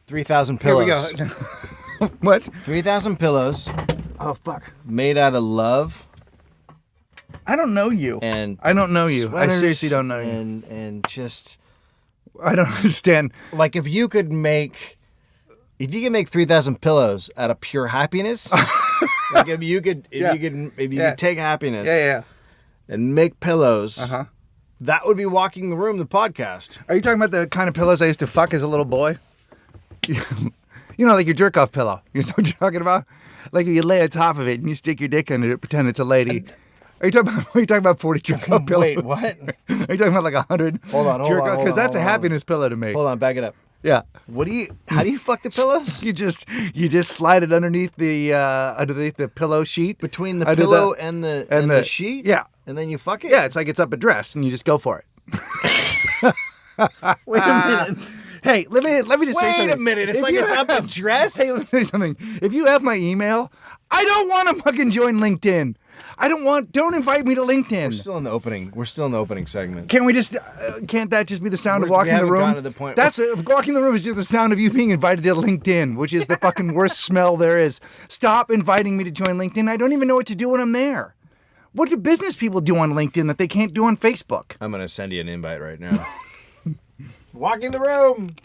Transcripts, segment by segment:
3,000 Here we pillows. go. What? 3,000 pillows Oh, fuck. made out of love I don't know you. and I don't know you. I sweaters seriously don't know you. and just I don't understand. like if you could make 3,000 pillows out of pure happiness, like if you could take happiness Yeah. and make pillows, Uh-huh. that would be Walking the Room, the podcast. Are you talking about the kind of pillows I used to fuck as a little boy? You know, like your jerk off pillow. You know what I'm talking about? Like you lay on top of it and you stick your dick under it, pretend it's a lady. Are you talking about 40 jerk off pillows? Wait, what? Are you talking about like 100 Hold on, jerk off? Because that's a happiness pillow to me. Hold on, back it up. Yeah. How do you fuck the pillows? You just slide it underneath the pillow sheet. Between the Under pillow and the sheet? Yeah. And then you fuck it? Yeah, it's like it's up a dress and you just go for it. Wait a minute. Hey, let me just say something. Wait a minute. It's If like you it's up a have- dress? Hey, let me say something. If you have my email, I don't want to fucking join LinkedIn. Don't invite me to LinkedIn. We're still in the opening segment. Can't we just, can't that just be the sound of We walking the haven't room? gotten to the point- Walking the room is just the sound of you being invited to LinkedIn, which is the fucking worst smell there is. Stop inviting me to join LinkedIn. I don't even know what to do when I'm there. What do business people do on LinkedIn that they can't do on Facebook? I'm going to send you an invite right now. Walking the Room.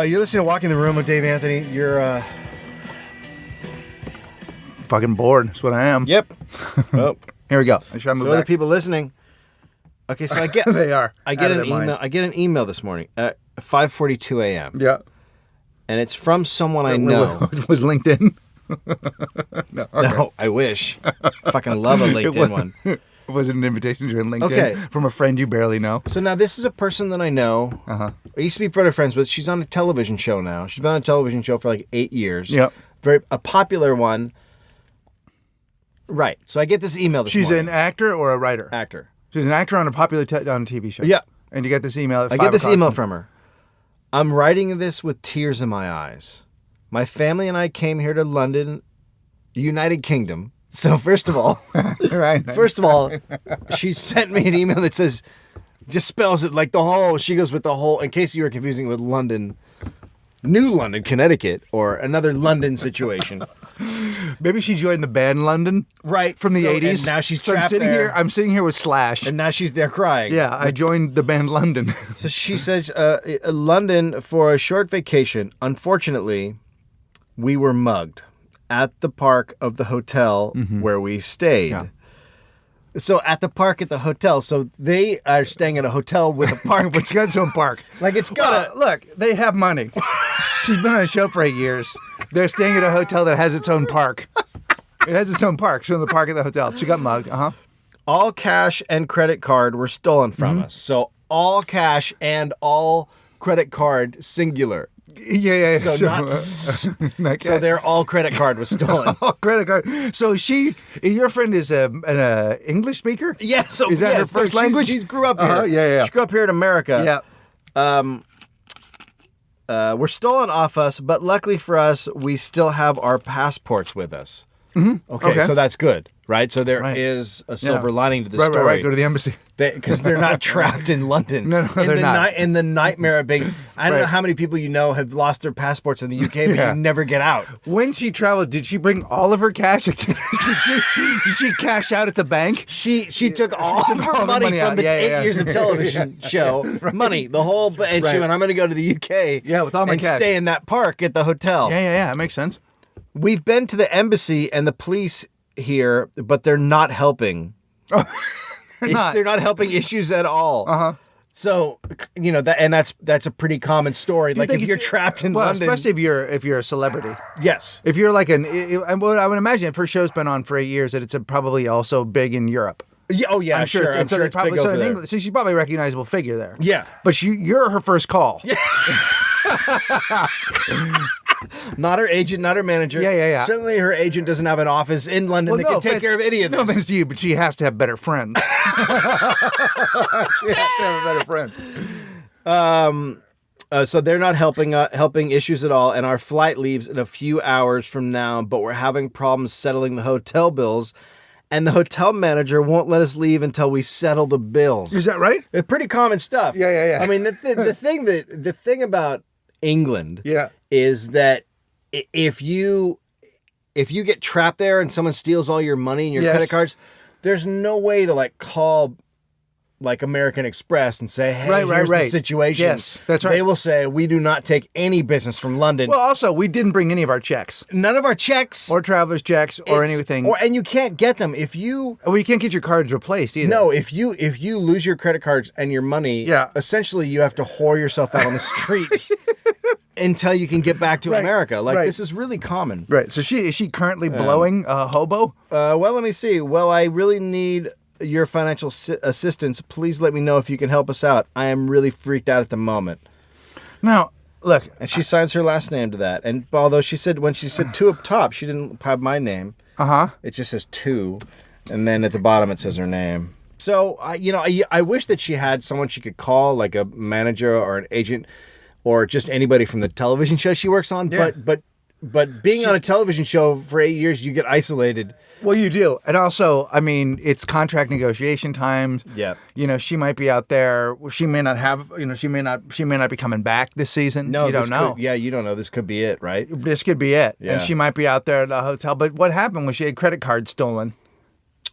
You're listening to Walking the Room with Dave Anthony. You're, Fucking bored. That's what I am. Yep. Oh. Here we go. I should move So other back. people listening. Okay, so I get They are. I get Out of an their email. mind. I get an email this morning at 5:42 a.m. Yeah. and it's from someone I know. Was LinkedIn? No. Okay. No, I wish. Fucking love a LinkedIn one. Was it an invitation to join LinkedIn Okay. from a friend you barely know? So now this is a person that I know. Uh-huh. I used to be brother friends with. She's on a television show now. She's been on a television show for like 8 years. Yep. A popular one. Right. So I get this email this She's morning. an actor or a writer? actor. She's an actor on a popular on a TV show. Yeah. And you get this email at I 5 get this o'clock email from her. I'm writing this with tears in my eyes. My family and I came here to London, United Kingdom. So first of all, she sent me an email that says, just spells it like the whole, she goes with the whole, in case you were confusing with London, New London, Connecticut, or another London situation. Maybe she joined the band London. Right. From the 80s. And now she's So trapped there. I'm sitting here with Slash. And now she's there crying. Yeah, I joined the band London. So she says, London for a short vacation. Unfortunately, we were mugged at the park of the hotel where we stayed. Yeah. So at the park at the hotel. So they are staying at a hotel with a park. It's got its own park. Like it's got Look, they have money. She's been on a show for 8 years. They're staying at a hotel that has its own park. It has its own park. She's in the park at the hotel. She got mugged. all cash and credit card were stolen from us. So all cash and all credit card singular. Yeah. So not so their all credit card was stolen. Oh, credit card. So your friend is an English speaker? Yeah, so Is that her so first language? She grew up here. Yeah. She grew up here in America. Yeah. Were stolen off us, but luckily for us, we still have our passports with us. Okay, so that's good, right? So there is a silver lining to the story. Right. Go to the embassy. Because they're not trapped in London. No, they're not. In the nightmare of being, I don't know how many people you know have lost their passports in the UK, but you never get out. When she traveled, did she bring all of her cash? did she cash out at the bank? She took all of her money from the 8 years of television show, money, the whole, and she went, I'm going to go to the UK with all my and cash. stay in that park at the hotel. Yeah. That makes sense. We've been to the embassy and the police here, but they're not helping. They're not helping issues at all. So, that's a pretty common story. Like if you're trapped in London, especially if you're a celebrity. Yes. If you're like I would imagine if her show's been on for 8 years, that it's probably also big in Europe. Yeah, I'm sure. I'm sure it's probably big over in there. England. So she's probably a recognizable figure there. Yeah. But you're her first call. Yeah. Not her agent, not her manager. Yeah. Certainly her agent doesn't have an office in London that can take care of any of this. No offense to you, but she has to have better friends. She has to have a better friend. So they're not helping issues at all, and our flight leaves in a few hours from now, but we're having problems settling the hotel bills, and the hotel manager won't let us leave until we settle the bills. Is that right? It's pretty common stuff. Yeah. I mean, the thing about England Yeah. is that if you get trapped there and someone steals all your money and your Yes. credit cards, there's no way to like call like American Express and say, hey, here's the situation. Yes, that's right. They will say, we do not take any business from London. Well, also, we didn't bring any of our checks. None of our checks. Or traveler's checks or anything. And you can't get them. If you... Well, you can't get your cards replaced either. No, if you lose your credit cards and your money, essentially you have to whore yourself out on the streets until you can get back to America. Like, this is really common. Right. So is she currently blowing hobo? Well, let me see. Well, I really need your financial assistance. Please let me know if you can help us out. I am really freaked out at the moment. Now, look. And she signs her last name to that. And although when she said 2 up top, she didn't have my name. It just says 2. And then at the bottom it says her name. So, I wish that she had someone she could call, like a manager or an agent or just anybody from the television show she works on. Yeah. But being on a television show for 8 years, you get isolated. Well, you do. And also, I mean, it's contract negotiation times. Yeah. She might be out there. She may not have, she may not be coming back this season. No, you don't know. You don't know. This could be it, right? This could be it. Yeah. And she might be out there at a hotel. But what happened was she had credit cards stolen.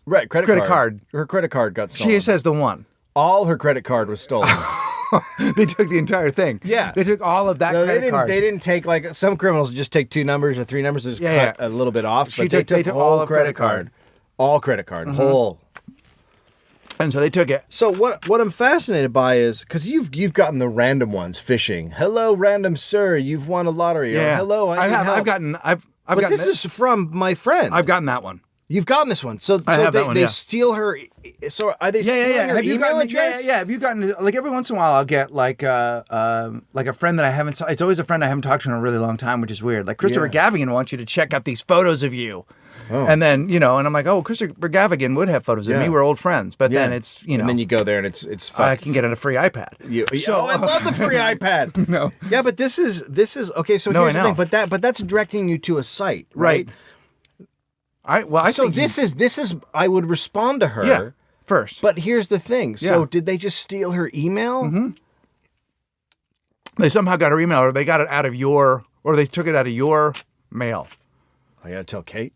Right, credit card. Her credit card got stolen. She says the one. All her credit card was stolen. They took the entire thing. Yeah. They took all of that credit card. They didn't take, like, some criminals just take 2 numbers or 3 numbers and just cut a little bit off. But they took all credit card. All credit card. Whole. And so they took it. So what I'm fascinated by is, because you've gotten the random ones, phishing. Hello, random sir, you've won a lottery. Yeah. Or, hello, I need help. I've gotten this is from my friend. I've gotten that one. You've gotten this one. So they steal her. So are they stealing her email address? Yeah. Have you gotten, like, every once in a while I'll get like a friend that I haven't, it's always a friend I haven't talked to in a really long time, which is weird. Like Christopher Gavigan wants you to check out these photos of you. Oh. And then, and I'm like, oh, Christopher Gavigan would have photos of me. We're old friends. But then it's, And then you go there and it's I can get on a free iPad. I love the free iPad. No. Yeah, but this is okay, so here's the thing. But that's directing you to a site, right? I think this is I would respond to her first. But here's the thing. So did they just steal her email? Mm-hmm. They somehow got her email, or they got it out of or they took it out of your mail. I gotta tell Kate.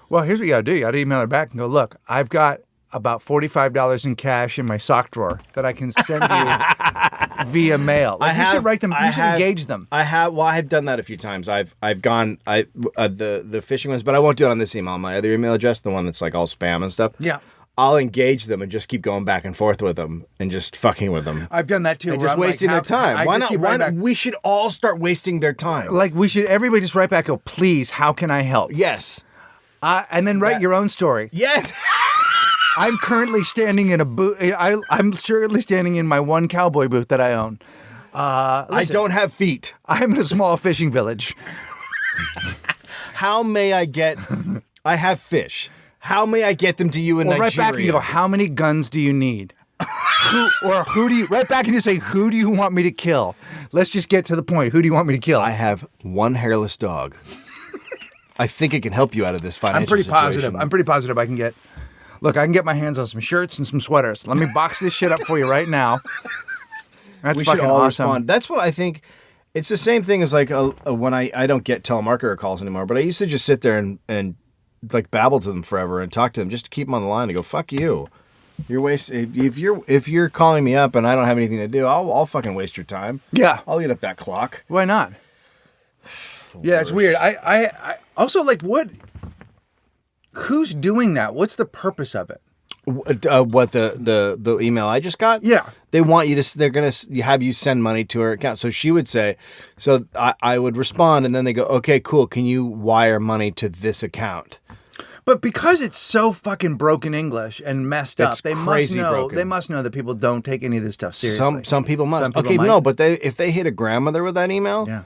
Well, here's what you gotta do. You gotta email her back and go, look, I've got about $45 in cash in my sock drawer that I can send you via mail. You should write them. You should engage them. I have done that a few times. I've gone the phishing ones, but I won't do it on this email. My other email address, the one that's like all spam and stuff. Yeah. I'll engage them and just keep going back and forth with them and just fucking with them. I've done that too. And just wasting their time. Why not? We should all start wasting their time. Like everybody just write back, go, please, how can I help? Yes. And then write your own story. Yes. I'm currently standing in a booth. I'm currently standing in my one cowboy booth that I own. I don't have feet. I'm in a small fishing village. How may I get... I have fish. How may I get them to you in Nigeria? Right back and you go, how many guns do you need? Who do you... Right back and you say, who do you want me to kill? Let's just get to the point. Who do you want me to kill? I have one hairless dog. I think it can help you out of this financial situation. I'm pretty positive I can get... Look, I can get my hands on some shirts and some sweaters. Let me box this shit up for you right now. That's fucking awesome. Respond. That's what I think. It's the same thing as like when I don't get telemarketer calls anymore, but I used to just sit there and like babble to them forever and talk to them just to keep them on the line and go, fuck you. You're if you're calling me up and I don't have anything to do, I'll fucking waste your time. Yeah. I'll eat up that clock. Why not? Yeah, it's weird. I also, like, what... Who's doing that? What's the purpose of it? What the email I just got? Yeah. They want you to, they're going to have you send money to her account. So she would say, so I would respond and then they go, okay, cool. Can you wire money to this account? But because it's so fucking broken English and messed up, they must know. Broken. They must know that people don't take any of this stuff seriously. Some people must. Some people might. No, but if they hit a grandmother with that email,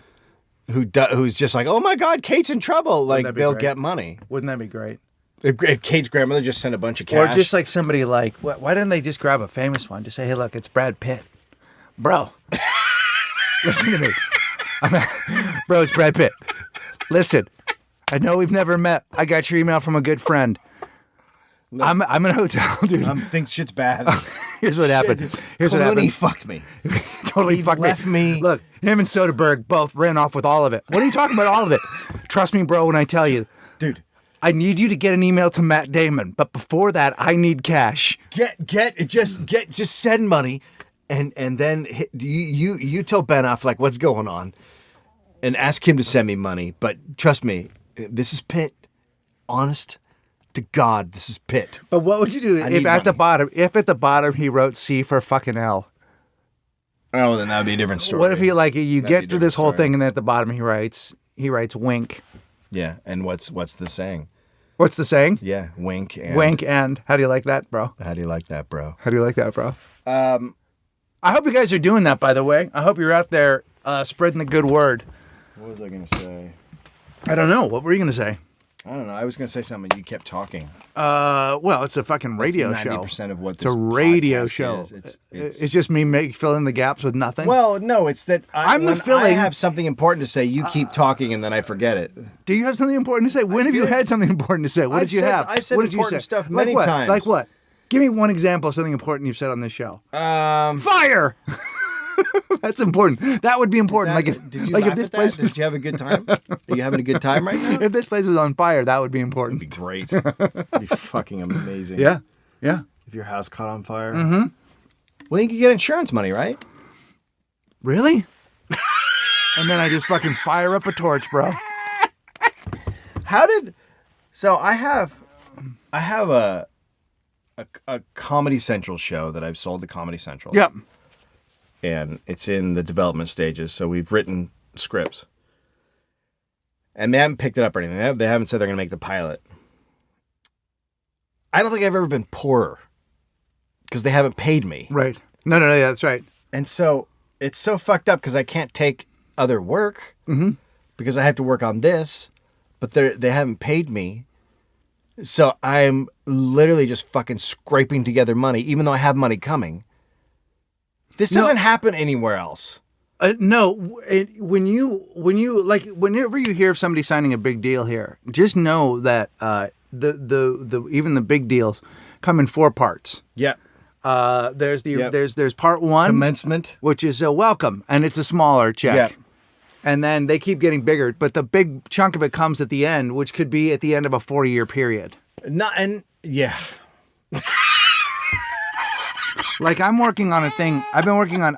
who's just like, oh my God, Kate's in trouble. Like that be they'll great? get money. Wouldn't that be great? If Kate's grandmother just sent a bunch of cash. Or just like somebody like, why didn't they just grab a famous one? Just say, hey, look, it's Brad Pitt. Bro, listen to me. Bro, it's Brad Pitt. Listen, I know we've never met. I got your email from a good friend. I'm in a hotel, dude. Think shit's bad. Here's what happened. Here's what happened. Clooney fucked me. Totally He fucked left me. Look, him and Soderbergh both ran off with all of it. What are you talking about, all of it? Trust me, bro, when I tell you. Dude. I need you to get an email to Matt Damon, but before that, I need cash. Just send money, and then you tell Ben Affleck what's going on, and ask him to send me money. But trust me, this is Pitt. Honest to God, this is Pitt. But what would you do if at the bottom he wrote C for fucking L? Oh, then that would be a different story. What if he you That'd get be a through this different whole story. thing and then at the bottom he writes wink. Yeah, and what's the saying? What's the saying? Yeah, wink and Wink and how do you like that, bro? How do you like that, bro? How do you like that, bro? I hope you guys are doing that, by the way. I hope you're out there spreading the good word. What was I gonna say? I don't know. What were you gonna say? I don't know. I was gonna say something. You kept talking. Well, it's a fucking radio show. 90% of what It's this a radio podcast show. is. It's just me filling the gaps with nothing. Well, no, it's that I'm the when I filling- have something important to say, you keep talking and then I forget it. Do you have something important to say? When have you did. had something important to say? What I've did you said- have? I've said What did you important say? stuff Like many what? times. Like what? Give me one example of something important you've said on this show. Fire! That's important. That would be important. Did you laugh if this at that? place Did you have a good time? Are you having a good time right now? if this place was on fire, that would be important. It'd be great. It'd be fucking amazing. Yeah. Yeah. If your house caught on fire. Mm-hmm. Well, you could get insurance money, right? Really? And then I just fucking fire up a torch, bro. So I have a Comedy Central show that I've sold to Comedy Central. Yep. And it's in the development stages. So we've written scripts. And they haven't picked it up or anything. They haven't said they're going to make the pilot. I don't think I've ever been poorer because they haven't paid me. Right. No, yeah, that's right. And so it's so fucked up because I can't take other work because I have to work on this, but they haven't paid me. So I'm literally just fucking scraping together money, even though I have money coming. This doesn't happen anywhere else. No, whenever you hear of somebody signing a big deal here, just know that the even the big deals come in 4 parts. Yeah. There's part 1, Commencement. which is a welcome, and it's a smaller check. Yeah. And then they keep getting bigger, but the big chunk of it comes at the end, which could be at the end of a 4-year period. Yeah. Like I'm working on a thing. I've been working on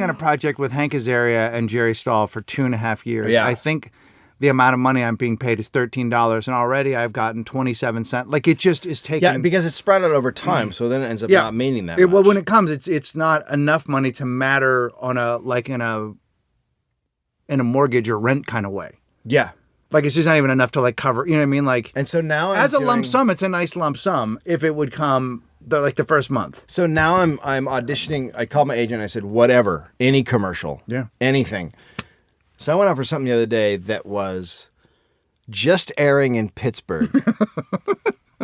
a project with Hank Azaria and Jerry Stahl for 2.5 years. Yeah. I think the amount of money I'm being paid is $13, and already I've gotten 27 cents. Like it just is taking. Yeah, because it's spread out over time, so then it ends up not meaning that much. Well, when it comes, it's not enough money to matter on a in a mortgage or rent kind of way. Yeah. Like it's just not even enough to like cover. You know what I mean? Like And so now as a lump sum, it's a nice lump sum if it would come the first month. So now I'm auditioning. I called my agent. I said, whatever, any commercial, anything. So I went out for something the other day that was just airing in Pittsburgh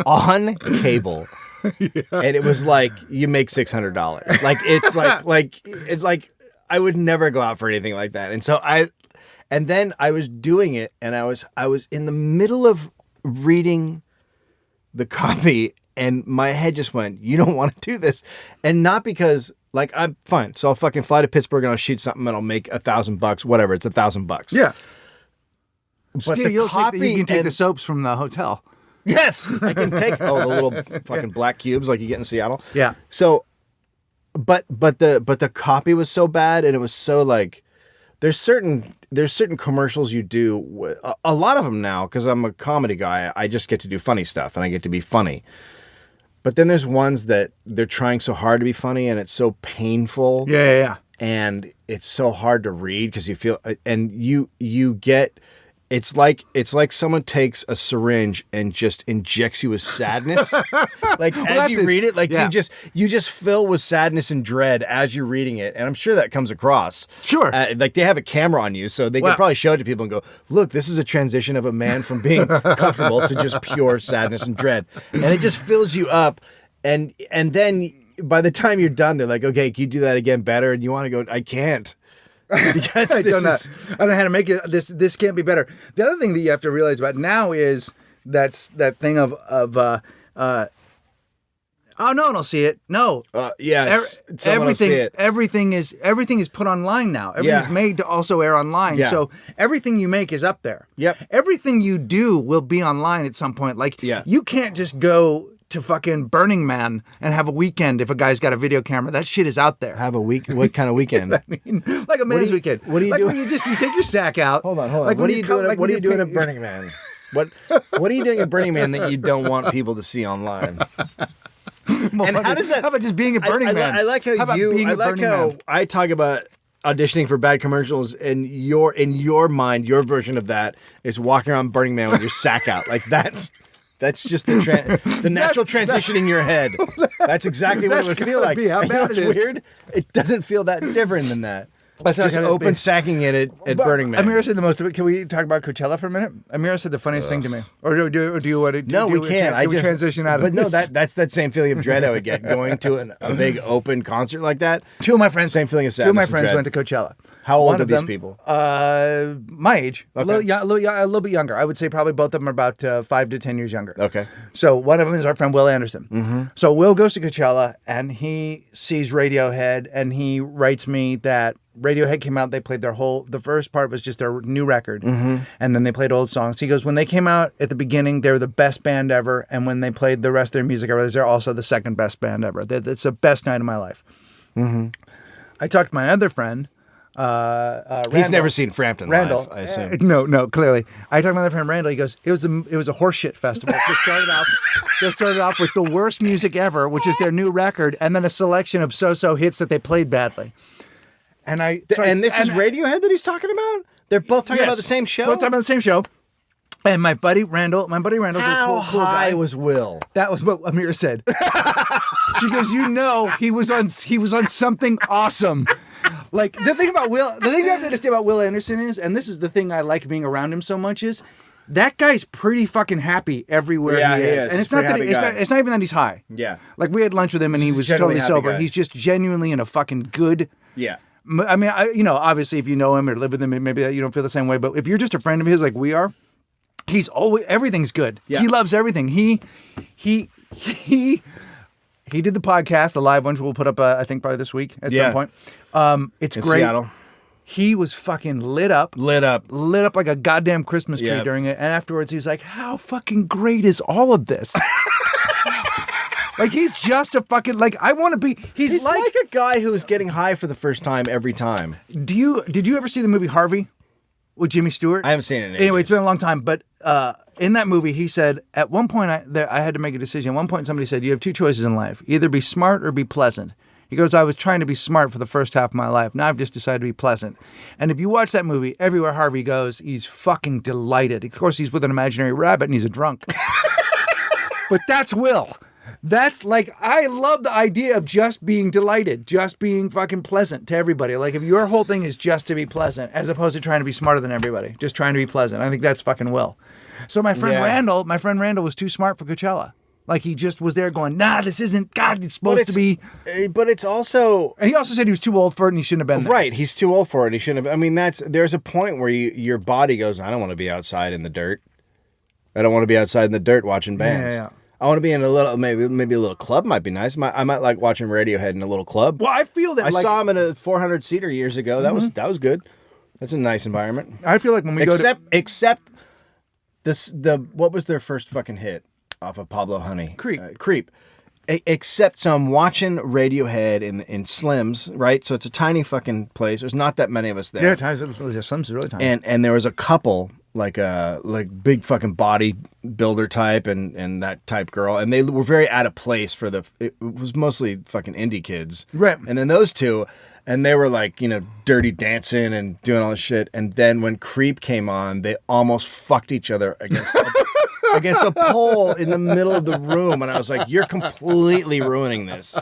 on cable, and it was like you make $600. Like it's like I would never go out for anything like that. And then I was doing it, and I was in the middle of reading the copy. And my head just went, you don't want to do this. And not because, like, I'm fine. So I'll fucking fly to Pittsburgh and I'll shoot something and I'll make $1,000, whatever. It's $1,000. Yeah. But Still, the you copy can take and- the soaps from the hotel. Yes, I can take the little fucking black cubes like you get in Seattle. Yeah. So, but the copy was so bad, and it was so like, there's certain commercials you do, a lot of them now, because I'm a comedy guy. I just get to do funny stuff, and I get to be funny. But then there's ones that they're trying so hard to be funny, and it's so painful. Yeah. And it's so hard to read because you feel, and you get It's like someone takes a syringe and just injects you with sadness. Like as you read it, like you just fill with sadness and dread as you're reading it, and I'm sure that comes across. Sure. Like they have a camera on you, so they can probably show it to people and go, "Look, this is a transition of a man from being comfortable to just pure sadness and dread," and it just fills you up, and then by the time you're done, they're like, "Okay, can you do that again better?" And you want to go, "I can't." Because I don't know how to make it. This can't be better. The other thing that you have to realize about now is that thing of oh, no one will see it. No, someone will see it. Everything is put online now. Everything's made to also air online. Yeah. So everything you make is up there. Yep. Everything you do will be online at some point. Like you can't just go to fucking Burning Man and have a weekend if a guy's got a video camera. That shit is out there. Have a week? What kind of weekend? I mean, like a man's weekend. What are you doing? When you take your sack out. Hold on. Like what are you doing? What are you doing at Burning Man? What are you doing at Burning Man that you don't want people to see online? And how does that? How about just being a Burning Man? I like how I talk about auditioning for bad commercials, and in your mind, your version of that is walking around Burning Man with your sack out. Like that's just the natural transition in your head. That's exactly what it would feel like. How bad it's weird. It doesn't feel that different than that. Just open sacking it at Burning Man. Amira said the most of it. Can we talk about Coachella for a minute? Amira said the funniest thing to me. Or do you want to? No, we can't. We transition out of But this? no, that's that same feeling of dread I would get going to a big open concert like that. Two of my friends. Same feeling of sadness. Two of my friends went to Coachella. How old are these people? My age. Okay. A little bit younger. I would say probably both of them are about 5 to 10 years younger. Okay. So one of them is our friend Will Anderson. Mm-hmm. So Will goes to Coachella and he sees Radiohead and he writes me that Radiohead came out, they played the first part was just their new record, mm-hmm. and then they played old songs. He goes, when they came out at the beginning, they were the best band ever, and when they played the rest of their music, I realized they're also the second best band ever. It's the best night of my life. Mm-hmm. I talked to my other friend, Randall. He's never seen Frampton Randall, live, I assume. No, clearly. I talked to my other friend Randall. He goes, it was a horseshit festival. They started off with the worst music ever, which is their new record, and then a selection of so-so hits that they played badly. And this is Radiohead that he's talking about? They're both talking about the same show? Both talking about the same show. And my buddy Randall's How a cool guy. high was Will? That was what Amira said. She goes, he was on something awesome. Like the thing you have to understand about Will Anderson is, and this is the thing I like being around him so much is, that guy's pretty fucking happy everywhere he is. And it's not even that he's high. Yeah. Like we had lunch with him and he was totally sober. Guy. He's just genuinely in a fucking good. Yeah. I mean, obviously, if you know him or live with him, maybe you don't feel the same way. But if you're just a friend of his, like we are, everything's good. Yeah. He loves everything. He did the podcast, the live one, which we'll put up, I think, probably this week at some point. It's great. Seattle. He was fucking lit up like a goddamn Christmas tree during it. And afterwards, he was like, "How fucking great is all of this?" Like he's just a fucking I want to be. He's like a guy who's getting high for the first time every time. Did you ever see the movie Harvey with Jimmy Stewart? I haven't seen it. Anyway, it's been a long time. But in that movie, he said at one point I had to make a decision. At one point, somebody said, "You have two choices in life: either be smart or be pleasant." He goes, "I was trying to be smart for the first half of my life. Now I've just decided to be pleasant." And if you watch that movie, everywhere Harvey goes, he's fucking delighted. Of course, he's with an imaginary rabbit and he's a drunk. But that's Will. That's I love the idea of just being delighted, just being fucking pleasant to everybody. Like if your whole thing is just to be pleasant, as opposed to trying to be smarter than everybody, just trying to be pleasant. I think that's fucking Will. So my friend Randall was too smart for Coachella. Like he just was there going, "Nah, this isn't. God, it's supposed to be." But it's also. And he also said he was too old for it and he shouldn't have been there. Right, he's too old for it. He shouldn't have. I mean, there's a point where your body goes, "I don't want to be outside in the dirt. I don't want to be outside in the dirt watching bands. Yeah. I want to be in a little, maybe a little club might be nice. I might like watching Radiohead in a little club. Well, I feel that I saw him in a 400-seater years ago. That was good. That's a nice environment. I feel like when we except what was their first fucking hit off of Pablo Honey? Creep. Except so I'm watching Radiohead in Slim's, right? So it's a tiny fucking place. There's not that many of us there. Yeah, Slim's is really tiny. And there was a couple like big fucking bodybuilder type and that type girl, and they were very out of place for it was mostly fucking indie kids, right? And then those two, And they were like, dirty dancing and doing all this shit. And then when Creep came on, they almost fucked each other against a pole in the middle of the room. And I was like, you're completely ruining this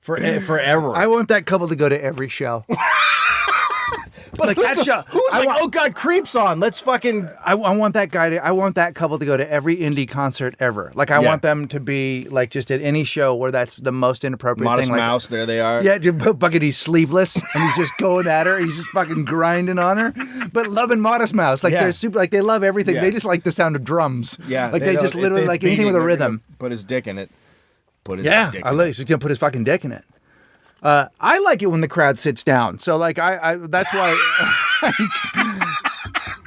forever. I want that couple to go to every show. But like that show, who's like, oh God, Creep's on. Let's fucking. I want that guy to. I want that couple to go to every indie concert ever. Like I want them to be like just at any show where that's the most inappropriate Modest thing. Mouse, there they are. Yeah, fucking he's sleeveless and he's just going at her. He's just fucking grinding on her. But loving Modest Mouse, like they're super. Like they love everything. Yeah. They just like the sound of drums. Yeah, like they just literally like anything with a rhythm. Put his dick in it. Dick I love. He's just gonna put his fucking dick in it. I like it when the crowd sits down. So like I that's why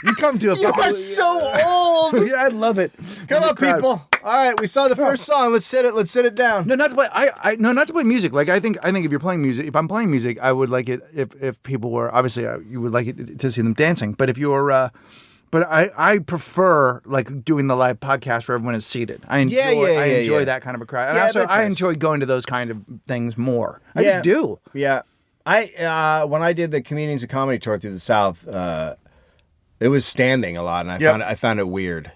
you come to a You fucking, are so old. Yeah, I love it. Come on, people. All right, we saw the first song. Let's sit it down. No, not to play. Not to play music. Like I think if you're playing music, if I'm playing music, I would like it if people were obviously you would like it to see them dancing. But if you're but I prefer like doing the live podcast where everyone is seated. I enjoy that kind of a crowd. And I enjoy going to those kind of things more. I just do. Yeah. When I did the Comedians of Comedy tour through the South, it was standing a lot, and I found it weird.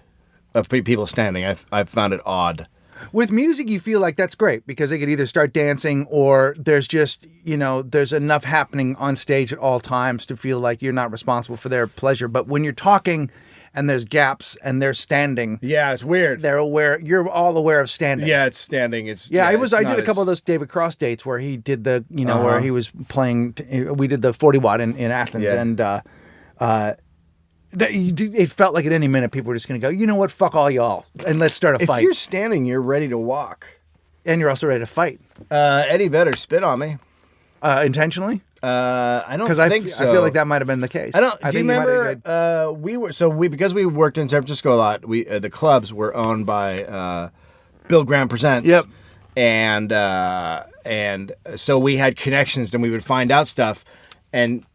People standing, I found it odd. With music, you feel like that's great because they could either start dancing or there's just, there's enough happening on stage at all times to feel like you're not responsible for their pleasure. But when you're talking and there's gaps and they're standing. Yeah, it's weird. They're aware. You're all aware of standing. Yeah, it's standing. I did a couple of those David Cross dates where he did the, where he was playing. We did the 40 watt in Athens, and it felt like at any minute people were just going to go, you know what, fuck all y'all, and let's start a fight. If you're standing, you're ready to walk, and you're also ready to fight. Eddie Vedder spit on me. Intentionally? I don't think so. I feel like that might have been the case. Do you remember? Because we worked in San Francisco a lot. The clubs were owned by Bill Graham Presents. Yep. And so we had connections, and we would find out stuff. And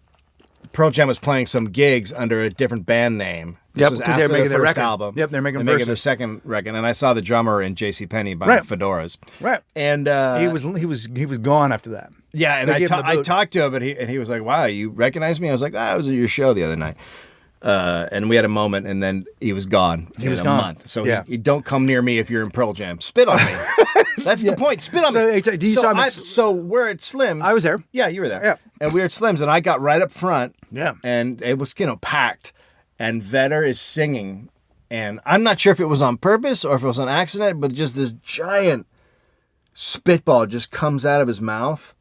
Pearl Jam was playing some gigs under a different band name. This was after making their first record. album. Yep, they're making their second record, and I saw the drummer in JCPenney buying fedoras. Right, and he was gone after that. Yeah, and I talked to him, and he was like, "Wow, you recognize me?" I was like, "I was at your show the other night." And we had a moment, and then he was gone. He was gone. A month. So you don't come near me if you're in Pearl Jam. Spit on me. That's the point. Spit on me. So we're at Slim's. I was there. Yeah, you were there. Yeah. And we were at Slim's, and I got right up front. Yeah. And it was packed, and Vedder is singing, and I'm not sure if it was on purpose or if it was on accident, but just this giant spitball just comes out of his mouth.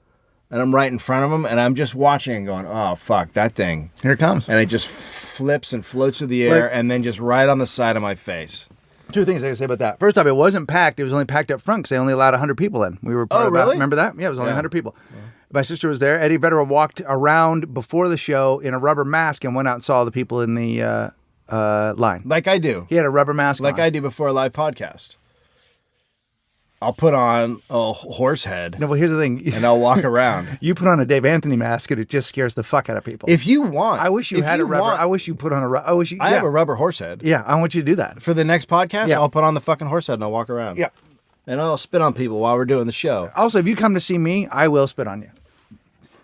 And I'm right in front of him, and I'm just watching and going, oh, fuck, that thing. Here it comes. And it just flips and floats through the air, and then just right on the side of my face. Two things I can say about that. First off, it wasn't packed. It was only packed up front because they only allowed 100 people in. We were really? Remember that? Yeah, it was only 100 people. Yeah. My sister was there. Eddie Vedder walked around before the show in a rubber mask and went out and saw the people in the line. Like I do. He had a rubber mask Like on. I do before a live podcast. I'll put on a horse head. No, but here's the thing. And I'll walk around. You put on a Dave Anthony mask and it just scares the fuck out of people. If you want. I wish you had a rubber. I wish you put on a rubber. I have a rubber horse head. Yeah, I want you to do that. For the next podcast, I'll put on the fucking horse head and I'll walk around. Yeah. And I'll spit on people while we're doing the show. Also, if you come to see me, I will spit on you.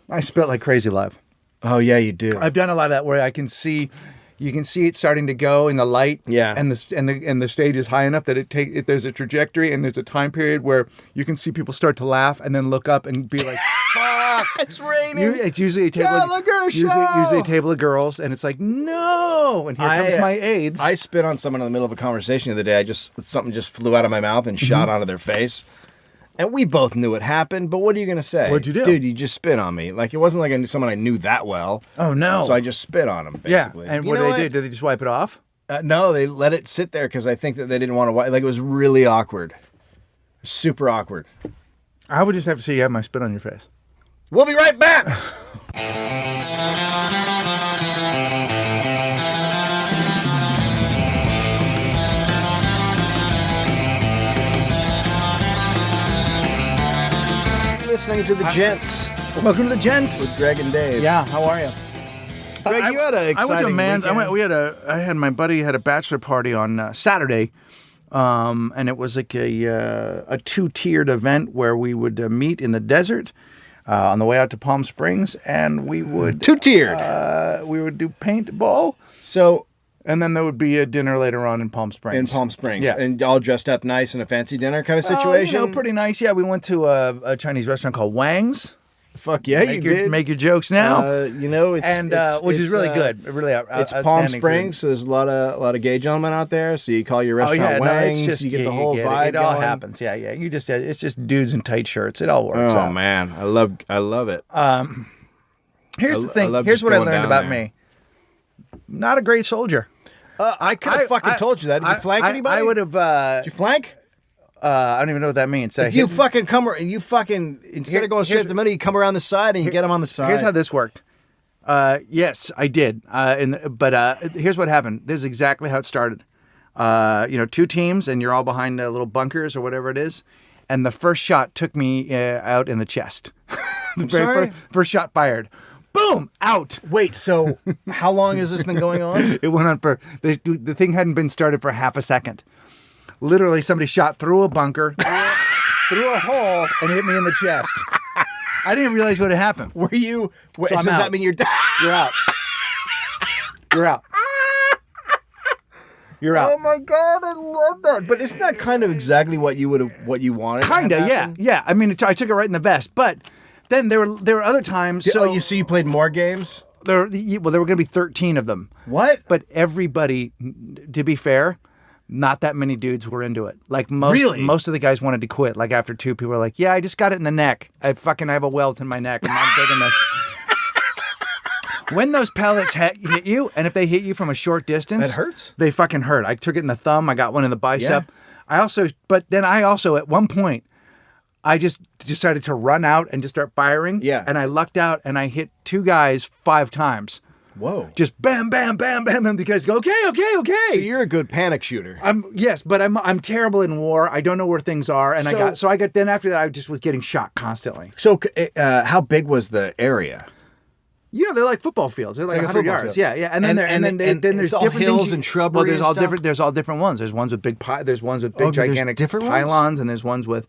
I spit like crazy live. Oh, yeah, you do. I've done a lot of that where you can see it starting to go in the light. Yeah. And the stage is high enough that there's a trajectory and there's a time period where you can see people start to laugh and then look up and be like, fuck. It's raining. It's usually a table. Usually a table of girls, and it's like, no. And here comes my AIDS. I spit on someone in the middle of a conversation the other day. Something just flew out of my mouth and shot onto their face. And we both knew it happened, but what are you going to say? What'd you do? Dude, you just spit on me. Like, it wasn't like someone I knew that well. Oh, no. So I just spit on him, basically. Yeah, and what did they do? Did they just wipe it off? No, they let it sit there because I think that they didn't want to wipe. Like, it was really awkward. Super awkward. I would just have to say you have my spit on your face. We'll be right back! Listening to the Gents. Welcome to the Gents With Greg and Dave. Yeah, how are you? Greg, you had an exciting I went to a man's. weekend. My buddy had a bachelor party on Saturday, and it was like a 2-tiered event where we would meet in the desert. on the way out to Palm Springs, and we would Two-tiered. we would do paintball, So and then there would be a dinner later on in Palm Springs. in Palm Springs, Yeah. and all dressed up nice in a fancy dinner kind of situation. Pretty nice. Yeah, we went to a Chinese restaurant called Wang's. Fuck yeah, you did. Make your jokes now. Which is really good. Really, It's Palm outstanding Springs, food. so there's a lot of gay gentlemen out there. So you call your Oh restaurant yeah, no, Wangs, it's just you get the whole get vibe. It all going. happens. Yeah. It's just dudes in tight shirts. It all works. Oh out. man, I love it. Here's the thing. love Here's just what I going learned down about there. me. Not a great soldier. I could have fucking told you that. Did you flank anybody? I would have. Did you flank? I don't even know what that means. If you fucking instead of going straight to the middle, you come around the side and you get them on the side. Here's how this worked. Yes, I did. But here's what happened. This is exactly how it started. Two teams, and you're all behind little bunkers or whatever it is. And the first shot took me out in the chest. sorry? First shot fired. Boom! Out. Wait, so how long has this been going on? It went on for the thing hadn't been started for half a second. Literally, somebody shot through a bunker, through a hole, and hit me in the chest. I didn't realize what had happened. Were you? So does that mean you're dead? You're out. You're out. You're out. Oh my god, I love that. But isn't that kind of exactly what you wanted? Kinda, to yeah, happen? yeah. I mean, I took it right in the vest, but then there were other times. So you played more games? there were going to be 13 of them. What? But everybody, to be fair, not that many dudes were into it. Like most of the guys wanted to quit. Like after 2, people were like, "Yeah, I just got it in the neck. I have a welt in my neck. I'm not digging this." When those pellets hit you, and if they hit you from a short distance, that hurts. They fucking hurt. I took it in the thumb. I got one in the bicep. Yeah. But then I also at one point, I just decided to run out and just start firing. Yeah. And I lucked out and I hit 2 guys 5 times. Whoa. Just bam, bam, bam, bam, and the guys go, okay. So you're a good panic shooter. But I'm terrible in war. I don't know where things are, and then after that I just was getting shot constantly. So how big was the area? They're like football fields. They're like a 100 football yards. field. Yeah. And then there's all different hills things and shrubbery. Well, and stuff? there's all different ones. There's ones with there's ones with big gigantic different pylons, and there's ones with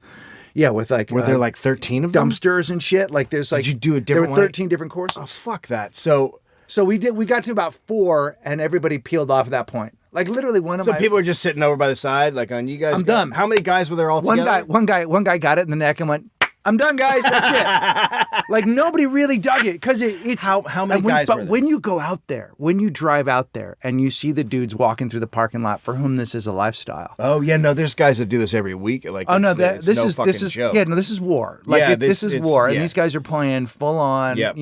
like Were there like 13 of them? dumpsters and shit. Like there's like Did you do a different There were one? 13 different courses. Oh fuck that. So we got to about 4, and everybody peeled off at that point. Like literally one of my people were just sitting over by the side, like on you guys. I'm done. How many guys were there all together? One guy got it in the neck and went, "I'm done, guys. That's it." Like nobody really dug it because it's How many guys were there? But when you go out there, when you drive out there, and you see the dudes walking through the parking lot for whom this is a lifestyle. Oh yeah, no, there's guys that do this every week. Like this is joke. Yeah, no, this is war. Like this is war, and yeah. these guys are playing full on, Yep.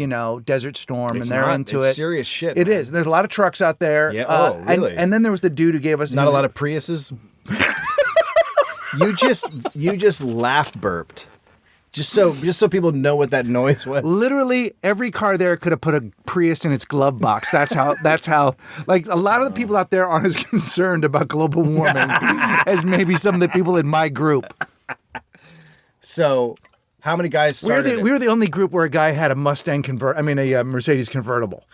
Desert Storm, It's and they're not- into it's it. Serious shit. It man. is. There's a lot of trucks out there. Yeah. Oh, really? And then there was the dude who gave us Not a lot of Priuses. You just laugh burped. Just so people know what that noise was. Literally every car there could have put a Prius in its glove box. That's how like a lot of the people out there aren't as concerned about global warming as maybe some of the people in my group. So, how many guys started We were the only group where a guy had a a Mercedes convertible.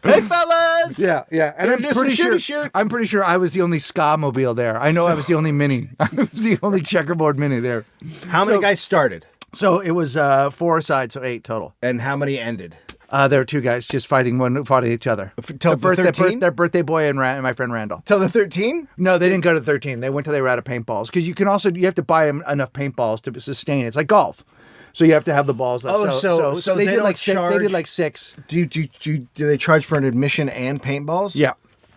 Hey fellas! Yeah. And Gonna do some shoot. I'm pretty sure I was the only ska mobile there. I know I was the only Mini. I was the only checkerboard Mini there. How many guys started? So it was 4 aside, so 8 total. And how many ended? There were 2 guys just fought each other. Till the 13? Their birthday boy and my friend Randall. Till the 13? No, they didn't go to 13. They went till they were out of paintballs. Because you have to buy enough paintballs to sustain it. It's like golf. So you have to have the balls up. Oh, so they they did don't like 6. charge- They did like 6. Do they charge for an admission and paintballs? Yeah,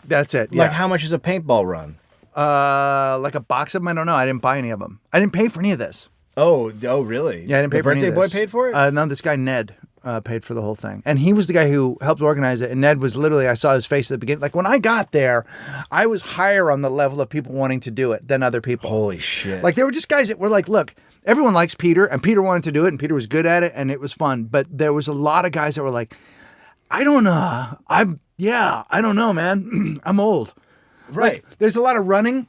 that's it. Yeah. Like how much is a paintball run? Like a box of them. I don't know. I didn't buy any of them. I didn't pay for any of this. Oh, really? Yeah, I didn't pay the for any birthday of boy this. paid for it? No, this guy Ned paid for the whole thing, and he was the guy who helped organize it. And Ned was literally, I saw his face at the beginning. Like when I got there, I was higher on the level of people wanting to do it than other people. Holy shit! Like there were just guys that were like, look. Everyone likes Peter, and Peter wanted to do it, and Peter was good at it, and it was fun. But there was a lot of guys that were like, I don't know. I don't know, man. I'm old. Right. Like, there's a lot of running.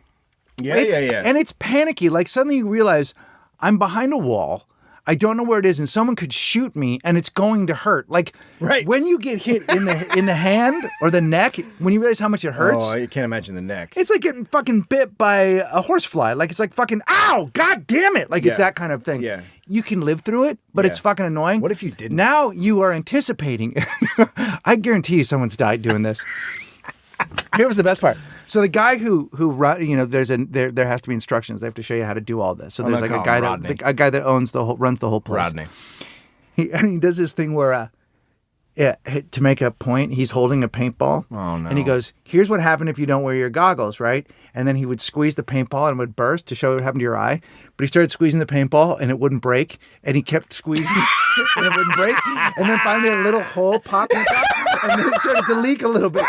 Yeah. And it's panicky. Like suddenly you realize I'm behind a wall. I don't know where it is, and someone could shoot me, and it's going to hurt. Like Right. when you get hit in the hand or the neck, when you realize how much it hurts. Oh, I can't imagine the neck. It's like getting fucking bit by a horsefly. Like it's like fucking ow, god damn it. Like it's Yeah. that kind of thing. Yeah. You can live through it, but it's Yeah. fucking annoying. What if you didn't? Now you are anticipating. I guarantee you someone's died doing this. Here was the best part. So the guy who run, you know, there has to be instructions. They have to show you how to do all this. So there's like a guy that runs the whole place. Rodney. He does this thing where to make a point, he's holding a paintball. Oh, no. And he goes, "Here's what happened if you don't wear your goggles, right?" And then he would squeeze the paintball and it would burst to show what happened to your eye. But he started squeezing the paintball and it wouldn't break. And he kept squeezing and it wouldn't break. And then finally a little hole popped in the top and then it started to leak a little bit.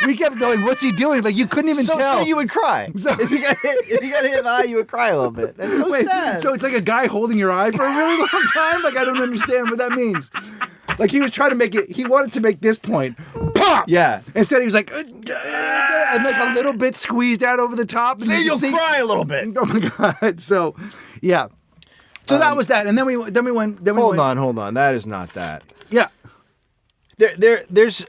We kept going, what's he doing? Like you couldn't even tell. So you would cry. So- if you got hit in the eye, you would cry a little bit. That's so Wait, sad. so it's like a guy holding your eye for a really long time? Like I don't understand what that means. Like he was trying to make it, he wanted to make this point. Pop! Yeah. Instead he was like, and like a little bit squeezed out over the top. And See, you you'll can see- cry a little bit. Oh my God. So, yeah. So that was that. And then we went. Hold on. That is not that. Yeah. There's.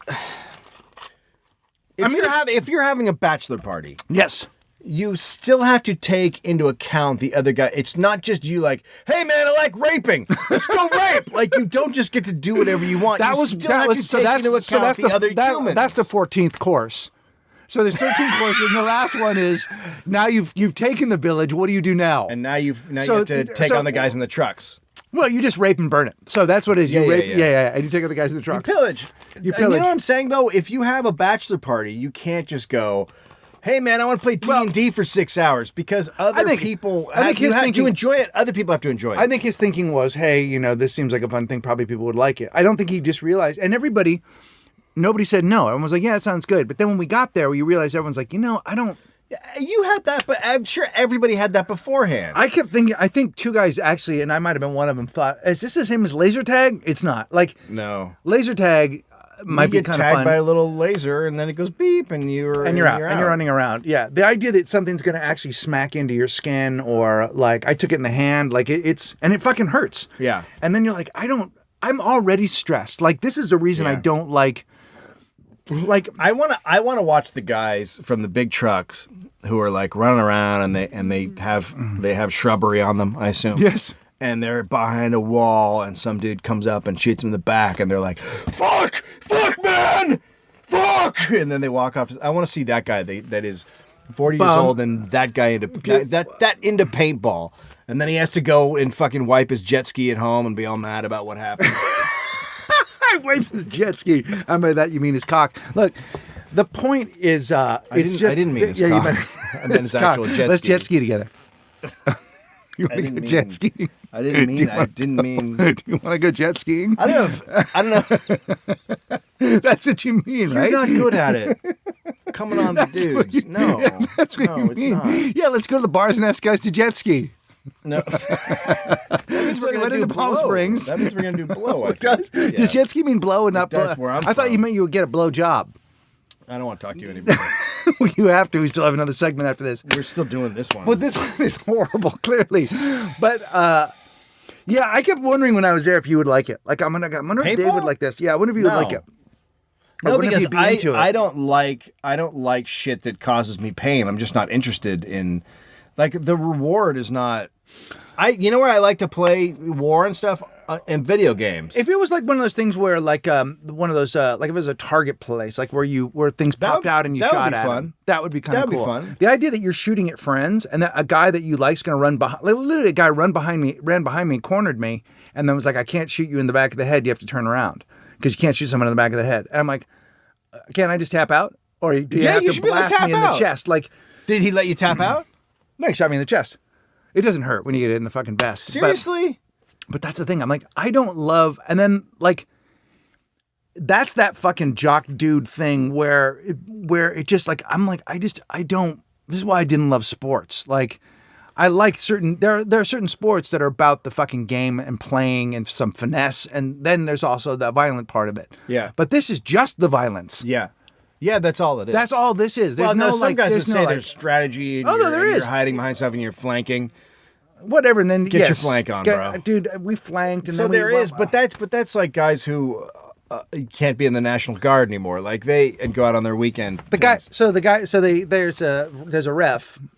If you're having a bachelor party, Yes. you still have to take into account the other guy. It's not just you like, hey man, I like raping. Let's go rape. Like you don't just get to do whatever you want. You still have to take into account the other humans. That's the 14th course. So there's 13 courses, and the last one is now you've taken the village. What do you do now? And now you have to take on the guys in the trucks. Well, you just rape and burn it. So that's what it is. You Yeah, rape, yeah. and you take out the guys in the trucks. Pillage. You You pillage. know what I'm saying though? If you have a bachelor party, you can't just go, hey man, I want to play D&D for 6 hours because other people I think you his have thinking- to enjoy it. Other people have to enjoy it. I think his thinking was, hey, you know, this seems like a fun thing. Probably people would like it. I don't think he just realized. And nobody said no. Everyone was like, yeah, it sounds good. But then when we got there, you realized everyone's like, I don't. You had that, but I'm sure everybody had that beforehand. I kept thinking, I think two guys actually, and I might have been one of them, thought, is this the same as laser tag? It's not. Like, No. laser tag might You be get kind of tagged fun. by a little laser, and then it goes beep, and you're out. And you're running around. Yeah. The idea that something's going to actually smack into your skin or like I took it in the hand, like and it fucking hurts. Yeah. And then you're like, I'm already stressed. Like this is the reason I Yeah. don't like I want to watch the guys from the big trucks who are like running around, and they have shrubbery on them, I assume. Yes. And they're behind a wall, and some dude comes up and shoots them in the back, and they're like, "Fuck, man, fuck!" And then they walk off. I want to see that guy that is 40 years old, and that guy into paintball, and then he has to go and fucking wipe his jet ski at home and be all mad about what happened. I wiped his jet ski. I by that you mean his cock. Look, the point is, I didn't mean his cock. I meant his actual jet ski. Let's jet ski together. You want to didn't go mean- jet skiing? I didn't mean. Do you want to go jet skiing? I don't know. That's what you mean, You're right? not good at it. Coming on the dudes. No. That's what no, you it's mean. not. Yeah, let's go to the bars and ask guys to jet ski. No. That means we're Went gonna do into Palm blow. Springs. That means we're gonna do blow. I Does think. does jet ski mean blow and not blow? does where I'm I thought you from. meant you would get a blow job. I don't want to talk to you anymore. You have to. We still have another segment after this. We're still doing this one. But this one is horrible, clearly. But yeah, I kept wondering when I was there if you would like it. Like I wonder if Dave would Paintball? like this. Yeah, I wonder if you would No. like it. No, wonder if because you'd be into it. I don't like shit that causes me pain. I'm just not interested in, like, the reward is not. You know where I like to play war and stuff in video games. If it was like one of those things where like one of those like if it was a target place, like where things popped out and you that would shot be at fun. them, that would be kind of That'd be cool. fun. The idea that you're shooting at friends and that a guy that you like's going to run behind, like, literally a guy ran behind me, cornered me, and then was like, I can't shoot you in the back of the head. You have to turn around because you can't shoot someone in the back of the head. And I'm like, can't I just tap out? Or do you Yeah, have you to should be able to blast tap me in out. the chest? Like, Did he let you tap out? no, he shot me in the chest. It doesn't hurt when you get it in the fucking vest. But- Seriously? But that's the thing. I'm like, I don't love, and then like, that's that fucking jock dude thing where it just like, I'm like, I don't. This is why I didn't love sports. Like, I like there are certain sports that are about the fucking game and playing and some finesse, and then there's also the violent part of it. Yeah. But this is just the violence. Yeah. Yeah, that's all it is. That's all this is. There's Well, no, some guys would there's say no, there's strategy and, Oh, no, there you're is. hiding behind stuff and you're flanking. whatever, and then Get your flank on, bro. Dude. We flanked, and So then there is, but that's like guys who can't be in the National Guard anymore. Like and go out on their weekend. there's a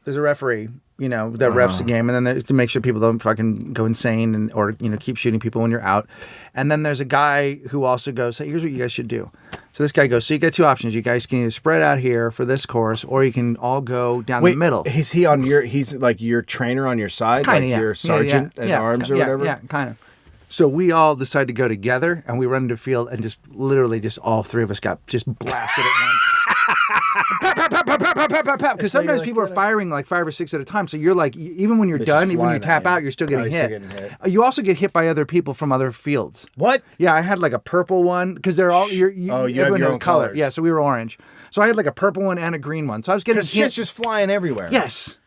referee. You know, that refs the game, and then to make sure people don't fucking go insane or keep shooting people when you're out. And then there's a guy who also goes, hey, here's what you guys should do. So this guy goes, so you got two options. You guys can either spread out here for this course, or you can all go down the middle. Is he on he's like your trainer on your side? Kinda, like your sergeant at arms or whatever? Yeah, kind of. So we all decided to go together, and we run into the field, and just literally just all three of us got just blasted at once. Because sometimes people are firing like 5 or 6 at a time. So you're like, even when you're done, even when you tap out, you're still getting hit. You also get hit by other people from other fields. What? Yeah, I had like a purple one because they're all you have your own color. colors. Yeah, so we were orange. So I had like a purple one and a green one. So I was getting hit. Shit's just flying everywhere. Yes.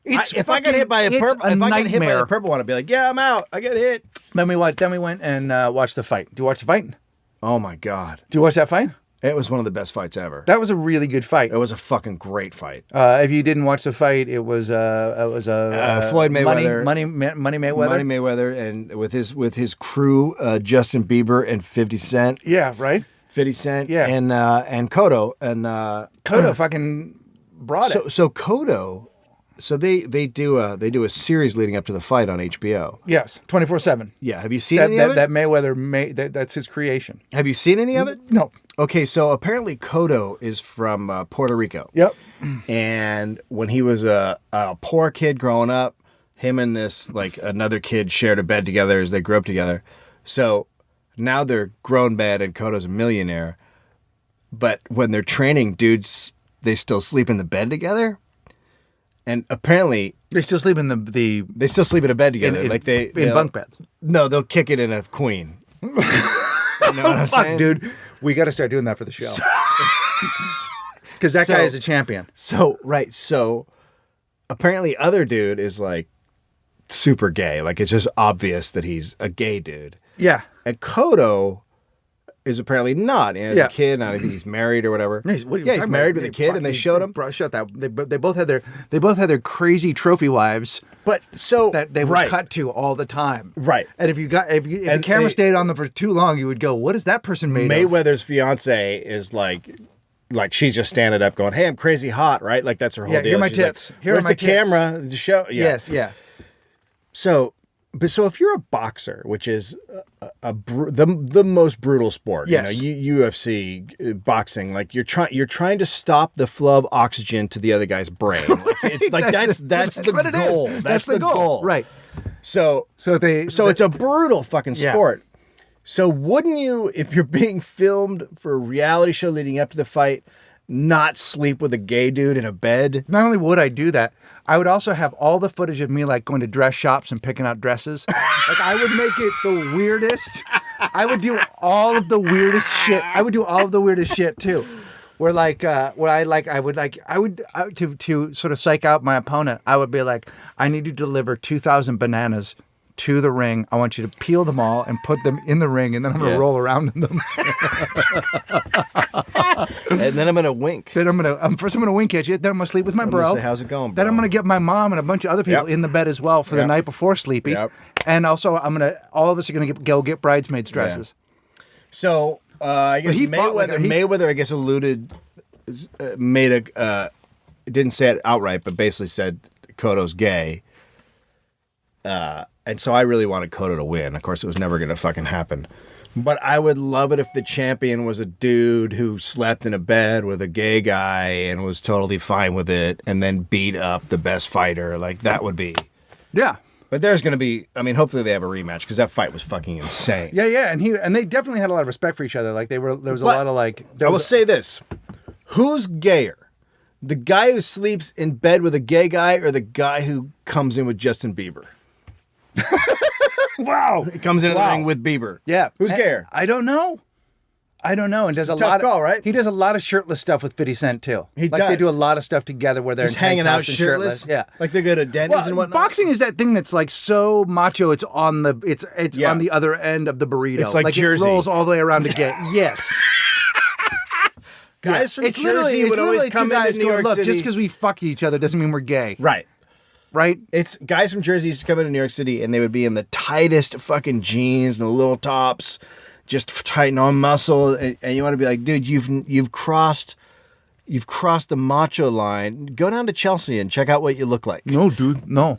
If I get hit by a purple one, I'd be like, yeah, I'm out. I get hit. Then we went and watched the fight. Do you watch the fight? Oh my God. Do you watch that fight? It was one of the best fights ever. That was a really good fight. It was a fucking great fight. If you didn't watch the fight, it was Floyd Mayweather, Money Mayweather, Money Mayweather, and with his crew, Justin Bieber and 50 Cent. Yeah, right. 50 Cent. Yeah. And Cotto Cotto fucking brought it. So Cotto. So they do a series leading up to the fight on HBO. Yes, 24/7. Yeah, have you seen any of it? That Mayweather that's his creation. Have you seen any of it? No. Okay, so apparently Cotto is from Puerto Rico. Yep. And when he was a poor kid growing up, him and this like another kid shared a bed together as they grew up together. So now they're grown men and Cotto's a millionaire. But when they're training, dudes, they still sleep in the bed together. And apparently they still sleep in they still sleep in a bed together. In bunk beds. No, they'll kick it in a queen. You know what I'm saying? Dude, we got to start doing that for the show. Because that guy is a champion. So apparently other dude is like super gay. Like it's just obvious that he's a gay dude. Yeah. And Cotto is apparently not. He has a kid, and I think he's married or whatever. He's married with a kid, and they showed him. Bro, shut that. They both had their crazy trophy wives. But so that they would cut to all the time. Right. And if the camera stayed on them for too long, you would go, "What is that person made of?" Mayweather's fiance is like she's just standing up going, "Hey, I'm crazy hot," right? Like that's her whole deal. Here are my She's tits. Like, here where's are my the camera to show? Yeah. Yes, yeah. So if you're a boxer, which is the most brutal sport, yes. UFC boxing, like you're trying to stop the flow of oxygen to the other guy's brain. Like, it's like that's the goal. That's the goal, right? So it's a brutal fucking sport. So wouldn't you, if you're being filmed for a reality show leading up to the fight, not sleep with a gay dude in a bed? Not only would I do that, I would also have all the footage of me like going to dress shops and picking out dresses. Like I would make it the weirdest. I would do all of the weirdest shit. I would do all of the weirdest shit too. Where to sort of psych out my opponent, I would be like, I need to deliver 2,000 bananas to the ring. I want you to peel them all and put them in the ring, and then I'm going to roll around in them. And then I'm going to wink. Then first I'm going to wink at you. Then I'm going to sleep with my bro. Say, how's it going, bro? Then I'm going to get my mom and a bunch of other people in the bed as well for the night before sleepy. Yep. And also all of us are going to go get bridesmaids dresses. Yeah. So I guess Mayweather, I guess, didn't say it outright, but basically said Cotto's gay. And so I really wanted Cotto to win. Of course, it was never going to fucking happen. But I would love it if the champion was a dude who slept in a bed with a gay guy and was totally fine with it and then beat up the best fighter. Like, that would be... Yeah. But there's going to be... I mean, hopefully they have a rematch because that fight was fucking insane. Yeah. And they definitely had a lot of respect for each other. Like, there was a lot of, like... I will say this. Who's gayer? The guy who sleeps in bed with a gay guy or the guy who comes in with Justin Bieber? Wow. He comes into the ring with Bieber. Yeah. Who's gayer? I don't know. And does it's a tough call, right? He does a lot of shirtless stuff with 50 Cent too. He does. They do a lot of stuff together where they're just hanging out shirtless. Yeah. Like they go to Denny's and whatnot. Boxing is that thing that's like so macho it's on the on the other end of the burrito. It's like Jersey. It rolls all the way around to get. Yes. Guys from Jersey would always come into New York City. Just because we fuck each other doesn't mean we're gay. Right. right? It's guys from Jersey used to come into New York City and they would be in the tightest fucking jeans and the little tops, just tighten on muscle, and you want to be like, dude, you've crossed the macho line. Go down to Chelsea and check out what you look like. No, dude, no.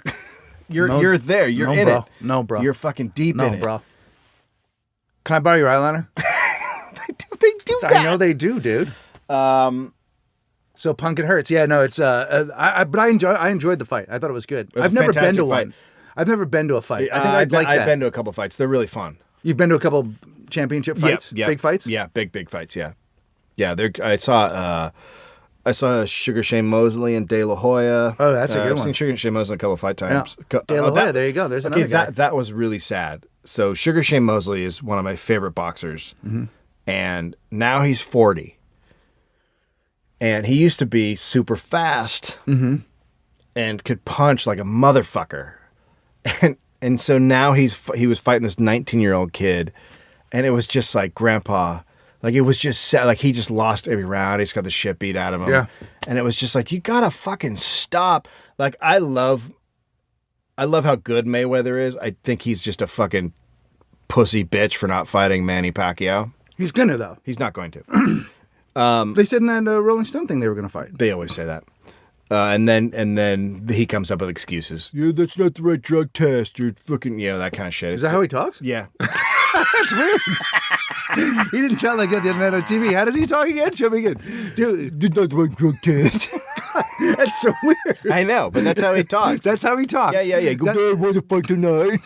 You're there. You're in bro. it. No, bro. You're fucking deep in it. bro. Can I borrow your eyeliner? They do that. I know they do, dude. So Pumpkin hurts. Yeah, no, it's but I enjoyed the fight. I thought it was good. was I've a never been fantastic to fight. one. I've never been to a fight. I think I'd like that. I've been to a couple fights. They're really fun. You've been to a couple championship fights? Yeah, Big fights? Yeah, big fights. Yeah, yeah. I saw Sugar Shane Mosley and De La Hoya. Oh, that's a good I've one. seen Sugar Shane Mosley a couple fight times. Yeah. De La Hoya, there you go. There's another guy. That was really sad. So Sugar Shane Mosley is one of my favorite boxers, and now he's 40. And he used to be super fast and could punch like a motherfucker. And so now he was fighting this 19-year-old kid, and it was just like grandpa. Like it was just sad. Like he just lost every round. He's got the shit beat out of him. Yeah. And it was just like, you gotta fucking stop. Like I love how good Mayweather is. I think he's just a fucking pussy bitch for not fighting Manny Pacquiao. He's gonna, though. He's not going to. They said in that Rolling Stone thing they were gonna fight. They always say that. And then he comes up with excuses. Yeah, that's not the right drug test. Or fucking, that kind of shit. Is that how he talks? Yeah. That's weird. He didn't sound like that the other night on TV. How does he talk again? Show me again. Dude, Did not the right drug test. that's so weird. I know, but that's how he talks. That's how he talks. Yeah. Go there, what the fuck tonight?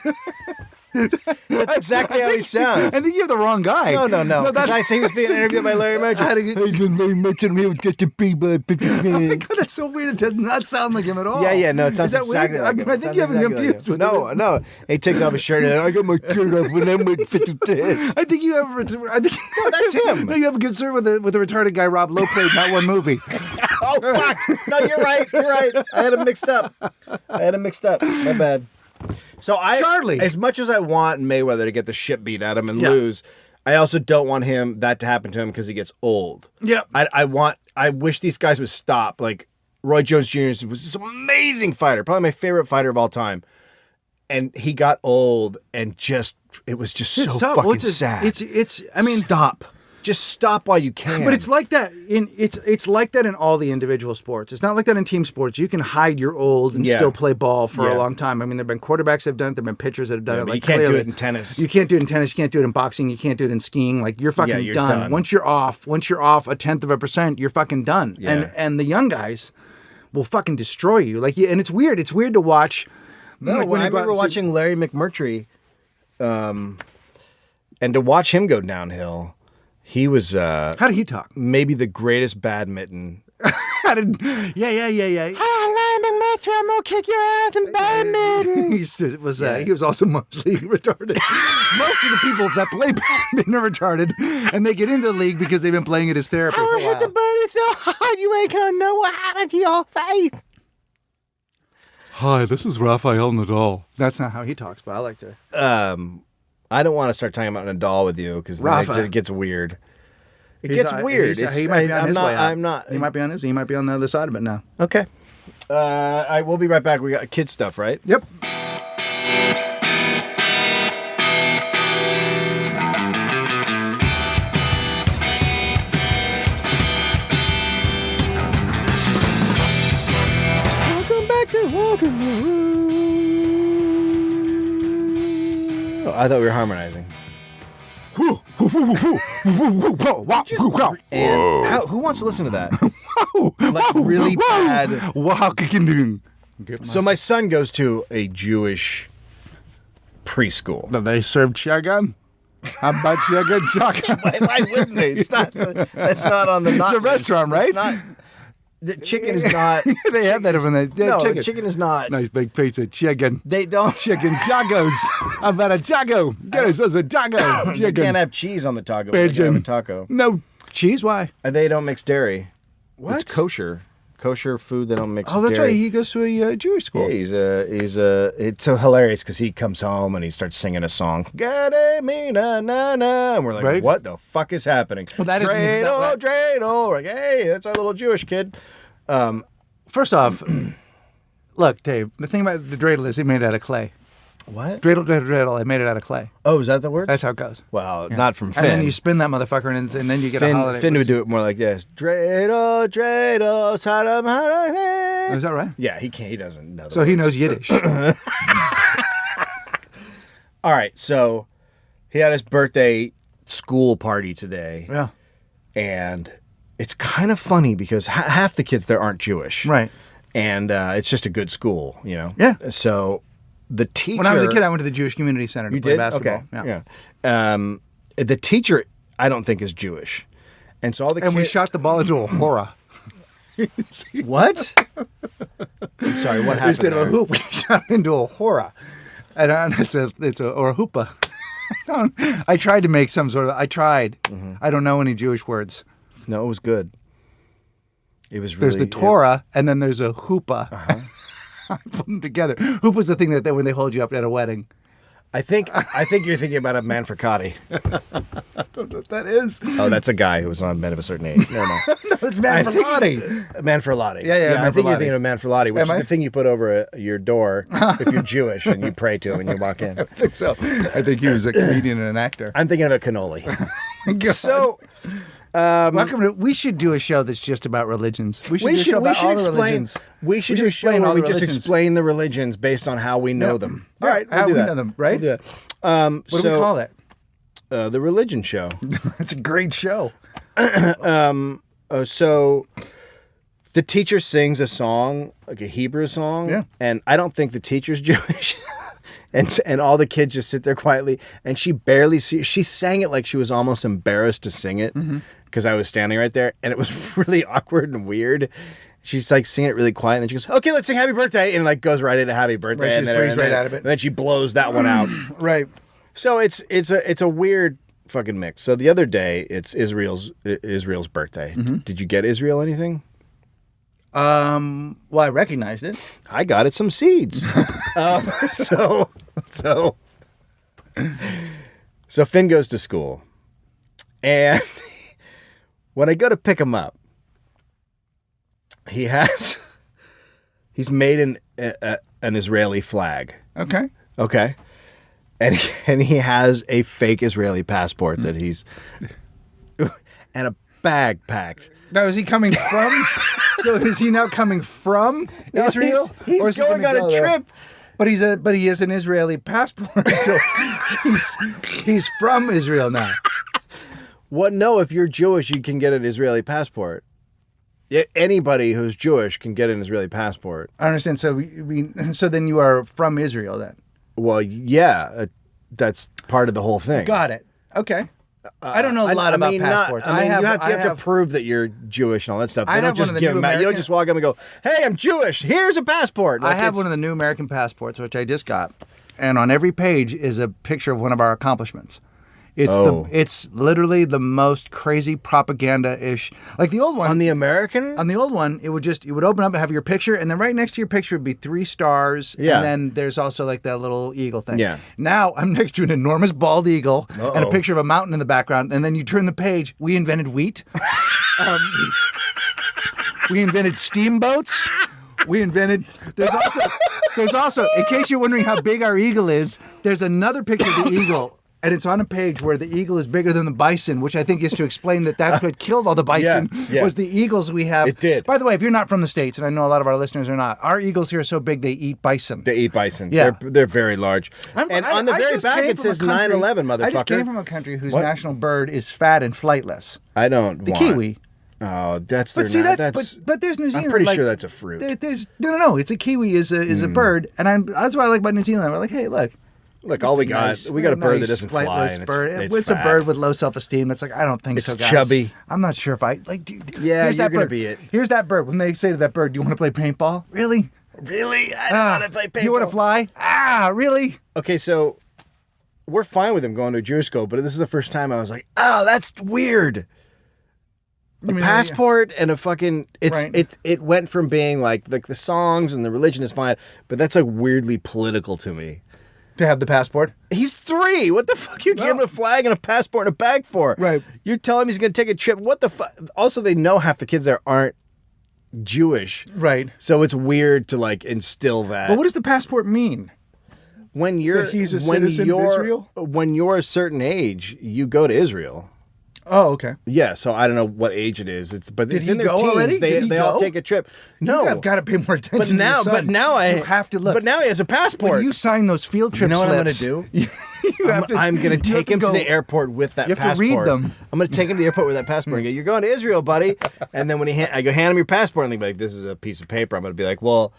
That's exactly how he sounds. I think you have the wrong guy. No. Because I say he was being interviewed by Larry Merchant. Larry Merchant, he would get to be by 50 God, that's so weird. It does not sound like him at all. Yeah, no, it sounds Is that exactly weird? like him. I think you have him confused with him. No. He takes off his shirt and I got my shirt off when I'm with 50 tits. I think you have. No, that's him. No, you have a concern with the retarded guy Rob Lowe played in that one movie. Oh, fuck. No, you're right. I had him mixed up. My bad. So Charlie. As much as I want Mayweather to get the shit beat out of him and lose, I also don't want that to happen to him because he gets old. Yeah. I wish these guys would stop. Like Roy Jones Jr. was this amazing fighter, probably my favorite fighter of all time. And he got old and it was just so fucking sad. I mean, stop. Just stop while you can. But it's like that it's like that in all the individual sports. It's not like that in team sports. You can hide your old and still play ball for a long time. I mean, there've been quarterbacks that have done it. There've been pitchers that have done it. Like you can't do it in tennis. You can't do it in tennis. You can't do it in boxing. You can't do it in skiing. Like you're fucking you're done. done. Once you're off 1/10%, you're fucking done. Yeah. And the young guys will fucking destroy you. Like and it's weird. It's weird to watch. No, like, when I remember watching Larry McMurtry, and to watch him go downhill. He was How did he talk? maybe the greatest badminton. Yeah. Hi, Larry McMurtry, I'm gonna kick your ass in badminton. He was also mostly retarded. Most of the people that play badminton are retarded, and they get into the league because they've been playing it as therapy for a while. the button so hard you ain't gonna know what happened to your face. Hi, this is Rafael Nadal. That's not how he talks, but I like to. I don't want to start talking about Nadal with you because it gets weird. It gets weird. He might be on his way out. I'm not. He might be on his. He might be on the other side of it now. Okay. I will be right back. We got kid stuff, right? Yep. Welcome back to Walking the Room. Oh, I thought we were harmonizing. And who wants to listen to that? Like really bad. So my son goes to a Jewish preschool. They serve chagan. How about chagan? Why wouldn't they? It's not. That's not on the. It's a restaurant, right? It's not. The chicken is not. They have that over there. No, chicken. chicken is not. Nice big piece of chicken. They don't. Chicken tacos. How about a taco? Get us a taco. You Chicken. can't have cheese on the taco. But they can have a taco. No cheese. Why? And they don't mix dairy. What? It's kosher. Kosher food. They don't mix. Oh, that's dairy. right. He goes to a Jewish school. Yeah, it's so hilarious because he comes home and he starts singing a song. Me na na na, and we're like, Right. what the fuck is happening? Well, that is- dreidel, dreidel. We're like, hey, that's our little Jewish kid. First off, Look, Dave, the thing about the dreidel is they made it out of clay. What? Dreidel, dreidel, dreidel. They made it out of clay. Oh, is that the word? That's how it goes. Well, Yeah. not from Finn. And then you spin that motherfucker, and then you get a holiday. Finn would do it more like this. Dreidel, dreidel, sadam, Oh, is that right? Yeah, he can't. He doesn't know. So he knows Yiddish. All right, so he had his birthday school party today. Yeah. And it's kind of funny because half the kids there aren't Jewish. Right. And it's just a good school, you know? Yeah. So the teacher... When I was a kid, I went to the Jewish Community Center to play basketball. Okay. Yeah. The teacher, I don't think, is Jewish. And so all the kids... And we shot the ball into a hora. What? I'm sorry, what happened Instead of a there? hoop, we shot it into a hora. And or a hoopa. I tried to make some sort of... I tried. Mm-hmm. I don't know any Jewish words. No, it was good. It was really... There's the Torah, and then there's a hoopah. I put them together. Hoopah's the thing that when they hold you up at a wedding. I think you're thinking about a Manfricati. I don't know what that is. Oh, that's a guy who was on Men of a Certain Age. Never mind. No, it's Manfrotati. Manfrotati. Yeah, I think you're Manfrotati. thinking of Manfrotati, which Am is I? the thing you put over your door if you're Jewish and you pray to when you walk in. I think so. I think he was a comedian and an actor. I'm thinking of a cannoli. So, We should do a show that's just about religions. We should do a show we about should all the explain. religions. We should do a show explain where all we the just religions. explain the religions based on how we know them. Yeah, All right, we'll how do we that. know them, right? We'll do that. What do we call it? The religion show. It's a great show. So the teacher sings a song, like a Hebrew song, Yeah. and I don't think the teacher's Jewish. And all the kids just sit there quietly, and she sang it like she was almost embarrassed to sing it because I was standing right there, and it was really awkward and weird. She's like singing it really quiet, and then she goes, "Okay, let's sing Happy Birthday," and like goes right into Happy Birthday, Right, she and then, breezes and right then- out of it. and then she blows that one out. Right. So it's a weird fucking mix. So the other day, it's Israel's birthday. Did you get Israel anything? Well, I recognized it. I got it some seeds. So Finn goes to school, and when I go to pick him up, he's made an Israeli flag. Okay. Okay, and he has a fake Israeli passport that he's and a bag packed. Now, is he coming from? So is he now coming from No, Israel? he's Or is he going gonna on go a there? trip. But he has an Israeli passport, so he's from Israel now. What? No, if you're Jewish, you can get an Israeli passport. Anybody who's Jewish can get an Israeli passport. I understand. So so then you are from Israel then. Well, yeah, that's part of the whole thing. Got it. Okay. I don't know a lot about passports. you have to prove that you're Jewish and all that stuff. They I don't have one just of the give new them out. You don't American- just walk up and go, "Hey, I'm Jewish. Here's a passport." I Like, have it's- one of the new American passports, which I just got, and on every page is a picture of one of our accomplishments. It's literally the most crazy propaganda-ish. Like the old one. on the American. On the old one, it would open up and have your picture, and then right next to your picture would be 3 stars, Yeah. and then there's also like that little eagle thing. Yeah. Now I'm next to an enormous bald eagle and a Uh-oh. picture of a mountain in the background, and then you turn the page. We invented wheat. We invented steamboats. There's also, in case you're wondering how big our eagle is, there's another picture of the eagle. And it's on a page where the eagle is bigger than the bison, which I think is to explain that that's what killed all the bison Yeah. was the eagles we have. It did. By the way, if you're not from the States, and I know a lot of our listeners are not, our eagles here are so big they eat bison. They eat bison. Yeah. They're very large. And on the very just back came it from a says country- 9/11, motherfucker. I just came from a country whose What? national bird is fat and flightless. I don't. The kiwi. Oh, that's But their see na- that, that's. but there's New Zealand. I'm pretty like, sure that's a fruit. There's no. It's a kiwi is a bird, and that's what I like about New Zealand. We're like, hey, look, Look, all we got, nice- we got a bird that nice, doesn't fly, flightless and bird. it's a fat. bird with low self-esteem. It's like I don't think It's so, guys. chubby. I'm not sure if I like. Dude, Yeah, here's you're that gonna bird. be it. Here's that bird. When they say to that bird, "Do you want to play paintball?" Really? Really? I don't want to play paintball. Do you want to fly? Really? Okay, so we're fine with him going to a Jewish school, but this is the first time I was like, oh, that's weird. A mean, passport and a fucking Right. it went from being like the songs and the religion is fine, but that's like weirdly political to me. To have the passport? He's 3. What the fuck you give him a flag and a passport and a bag for? Right. You're telling him he's gonna take a trip. What the fuck? Also, they know half the kids there aren't Jewish. Right. So it's weird to like instill that. But what does the passport mean? When you're That he's a citizen of Israel? When you're a certain age, you go to Israel. Oh, okay. Yeah, so I don't know what age it is. But Did it's he in their go teens. already? Did he They all go? take a trip. No, I've got to pay more attention. but to now, your son. you have to look. But now he has a passport. when you sign those field trip You know what I'm gonna slips, do? I'm going to take him to the airport with that You have to passport. read them. I'm going to take him to the airport with that passport and go, "You're going to Israel, buddy." And then when I go, "Hand him your passport," and he'll be like, "This is a piece of paper." I'm going to be like, "Well,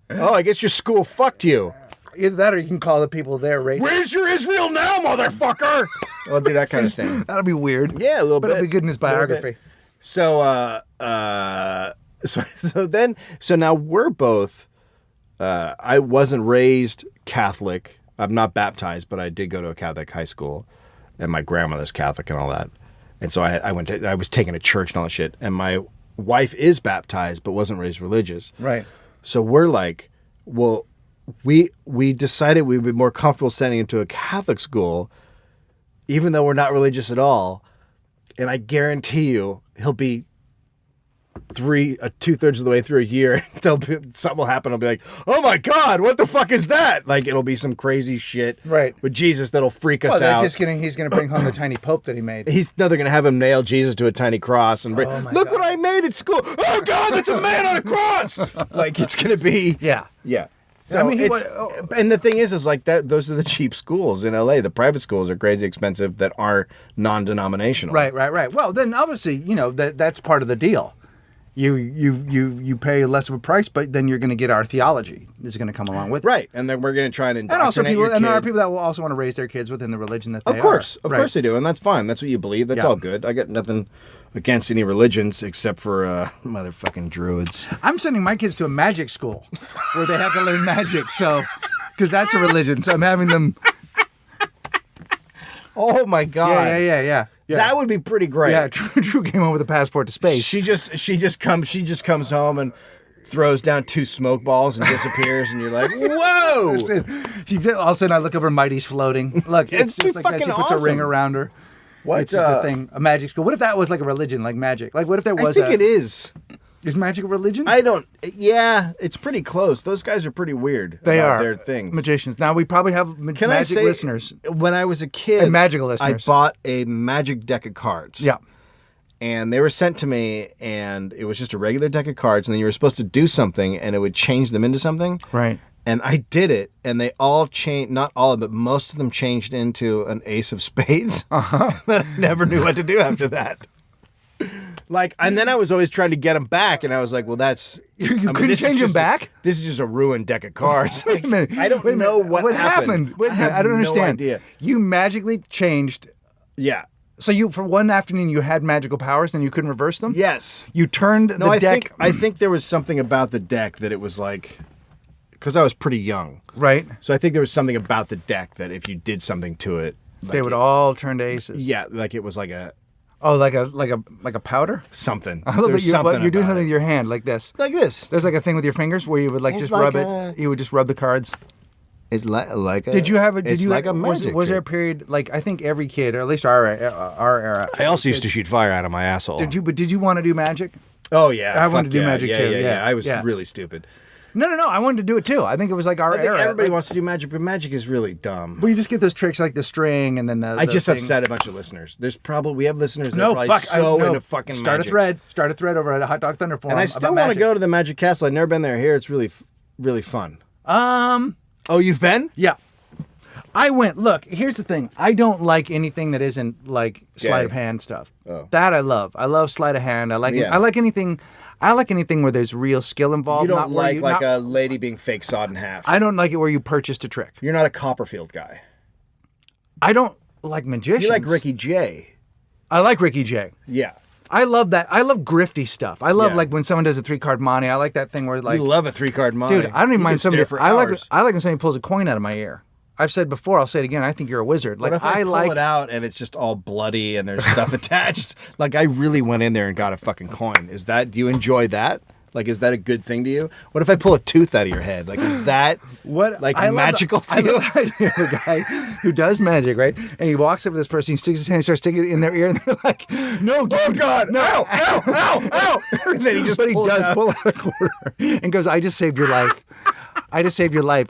I guess your school fucked you." Either that, or you can call the people there racist. Where's your Israel now, motherfucker? I'll do that kind of thing. That'll be weird. Yeah, a little but bit. it'll be good in his Little bit. biography. So, so now we're both. I wasn't raised Catholic. I'm not baptized, but I did go to a Catholic high school, and my grandmother's Catholic and all that. And so I was taken to church and all that shit. And my wife is baptized, but wasn't raised religious. Right. So we're like, well, we decided we'd be more comfortable sending him to a Catholic school, even though we're not religious at all. And I guarantee you, he'll be 2/3 of the way through a year. Something will happen. I'll be like, "Oh my God, what the fuck is that?" Like it'll be some crazy shit, Right. with Jesus that'll freak us Well, out. he's gonna bring home the tiny pope that he made. They're gonna have him nail Jesus to a tiny cross and bring, Oh my look God. what I made at school. Oh God, that's a man on a cross. Like it's gonna be Yeah. yeah. So I mean, and the thing is like that. Those are the cheap schools in LA. The private schools are crazy expensive that are non-denominational. Right. Well, then obviously, that's part of the deal. You pay less of a price, but then you're going to get our theology is going to come along with it. Right, and then we're going to try and And also indoctrinate people, your and there are kid. people that will also want to raise their kids within the religion that they Of course Right. they do, and that's fine. That's what you believe. That's Yeah. all good. I got nothing against any religions except for motherfucking druids. I'm sending my kids to a magic school where they have to learn magic. So, because that's a religion. So I'm having them. Oh my God! Yeah. That would be pretty great. Yeah, Drew came home with a passport to space. She just comes home and throws down 2 smoke balls and disappears, and you're like, whoa! All of a sudden, I look over, Mighty's floating. Look, it's It'd be just like that. She fucking puts a ring awesome. around her. What It's just a thing, a magic school. What if that was like a religion, like magic? Like, what if there I was think it is. Is magic a religion? Yeah, it's pretty close. Those guys are pretty weird. They about are their things. magicians. Now we probably have Can I magic say, listeners. when I was a kid, And magical listeners. I bought a magic deck of cards. Yeah. And they were sent to me, and it was just a regular deck of cards, and then you were supposed to do something, and it would change them into something. Right. And I did it, and they all changed, not all of them, but most of them changed into an ace of spades. Uh-huh. That I never knew what to do after that. Like, and then I was always trying to get them back, and I was like, well, that's... You couldn't change them back? This is just a ruined deck of cards. Wait a minute. I don't Wait a know minute. what happened. Wait a minute. I don't understand. No idea. You magically changed. Yeah. So you, for one afternoon, you had magical powers, and you couldn't reverse them. Yes. You turned the deck. I think there was something about the deck that it was like... Because I was pretty young. Right. So I think there was something about the deck that if you did something to it... They would all turn to aces. Yeah, like it was like a... Oh, like a powder. Something. I love that There's you're something doing about something it. with your hand like this. Like this. There's like a thing with your fingers where you would like It's just like rub a- it. You would just rub the cards. It's like a... Did you have a? Did it's you like a was, magic was there a trick. period like I think every kid, or at least our era? I also used to shoot fire out of my asshole. Did you? But did you want to do magic? Oh, yeah. I wanted fuck to do yeah, magic yeah, too, Yeah, yeah, I was yeah. really stupid. No. I wanted to do it too. I think it was like our I think era. everybody like, wants to do magic, but magic is really dumb. Well, you just get those tricks like the string and then the. I just thing. upset a bunch of listeners. We have listeners that No, are probably fuck. so no. into fucking Start magic. Start a thread over at Hot Dog Thunder Forum. And I still want to go to the Magic Castle. I've never been there. Here, it's really, really fun. Oh, you've been? Yeah. I went. Look, here's the thing. I don't like anything that isn't like sleight of Gay. hand stuff. Oh. That I love. I love sleight of hand. I like. Yeah. I like anything. I like anything where there's real skill involved. You not don't where like not- a lady being fake sawed in half. I don't like it where you purchased a trick. You're not a Copperfield guy. I don't like magicians. You like Ricky Jay. I like Ricky Jay. Yeah. I love that. I love grifty stuff. I love Yeah. like when someone does a 3-card monte. I like that thing where like, You love a 3-card monte. dude, I don't even You mind can stare somebody. for I like hours. when somebody pulls a coin out of my ear. I've said before. I'll say it again. I think you're a wizard. Like What if I pull like it out and it's just all bloody and there's stuff attached? Like I really went in there and got a fucking coin. Do you enjoy that? Like, is that a good thing to you? What if I pull a tooth out of your head? Like, is that magical to you? I love the idea of a guy who does magic, right? And he walks up to this person, he sticks his hand, starts sticking it in their ear, and they're like, "No, dude, oh God, no, ow, ow, ow, ow!" And then he just but he does pull out a quarter and goes, "I just saved your life. I just saved your life.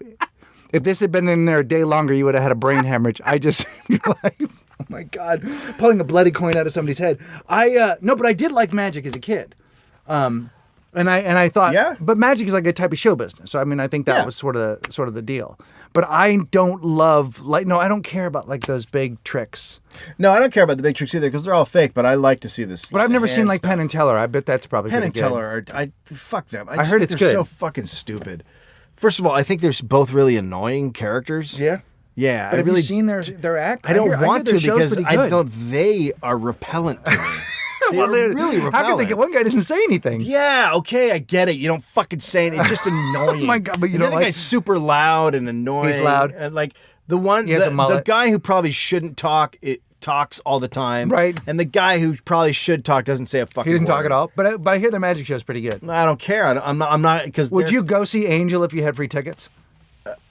If this had been in there a day longer, you would have had a brain hemorrhage. I just saved your life." Oh my God, pulling a bloody coin out of somebody's head. No, but I did like magic as a kid. And I thought, but magic is like a type of show business. So I mean, I think that was sort of the deal. But I don't love I don't care about like those big tricks. No, I don't care about the big tricks either because they're all fake. But I like to see this. But I've never seen like Penn and Teller. I bet that's probably Penn and Teller. Fuck them. I heard it's they're good. So fucking stupid. First of all, I think they're both really annoying characters. Yeah. Yeah. But have you seen their act? I don't want to because I don't. They are repellent to me. They're really repellent. How can they get one guy doesn't say anything? Yeah, okay, I get it. You don't fucking say anything. It's just annoying. Oh my God, but you don't the guy's super loud and annoying. He's loud. And like the guy who probably shouldn't talk, it talks all the time. Right. And the guy who probably should talk doesn't say a fucking word. He doesn't talk at all. But I hear their magic show's pretty good. I don't care. I'm not because. Would you go see Angel if you had free tickets?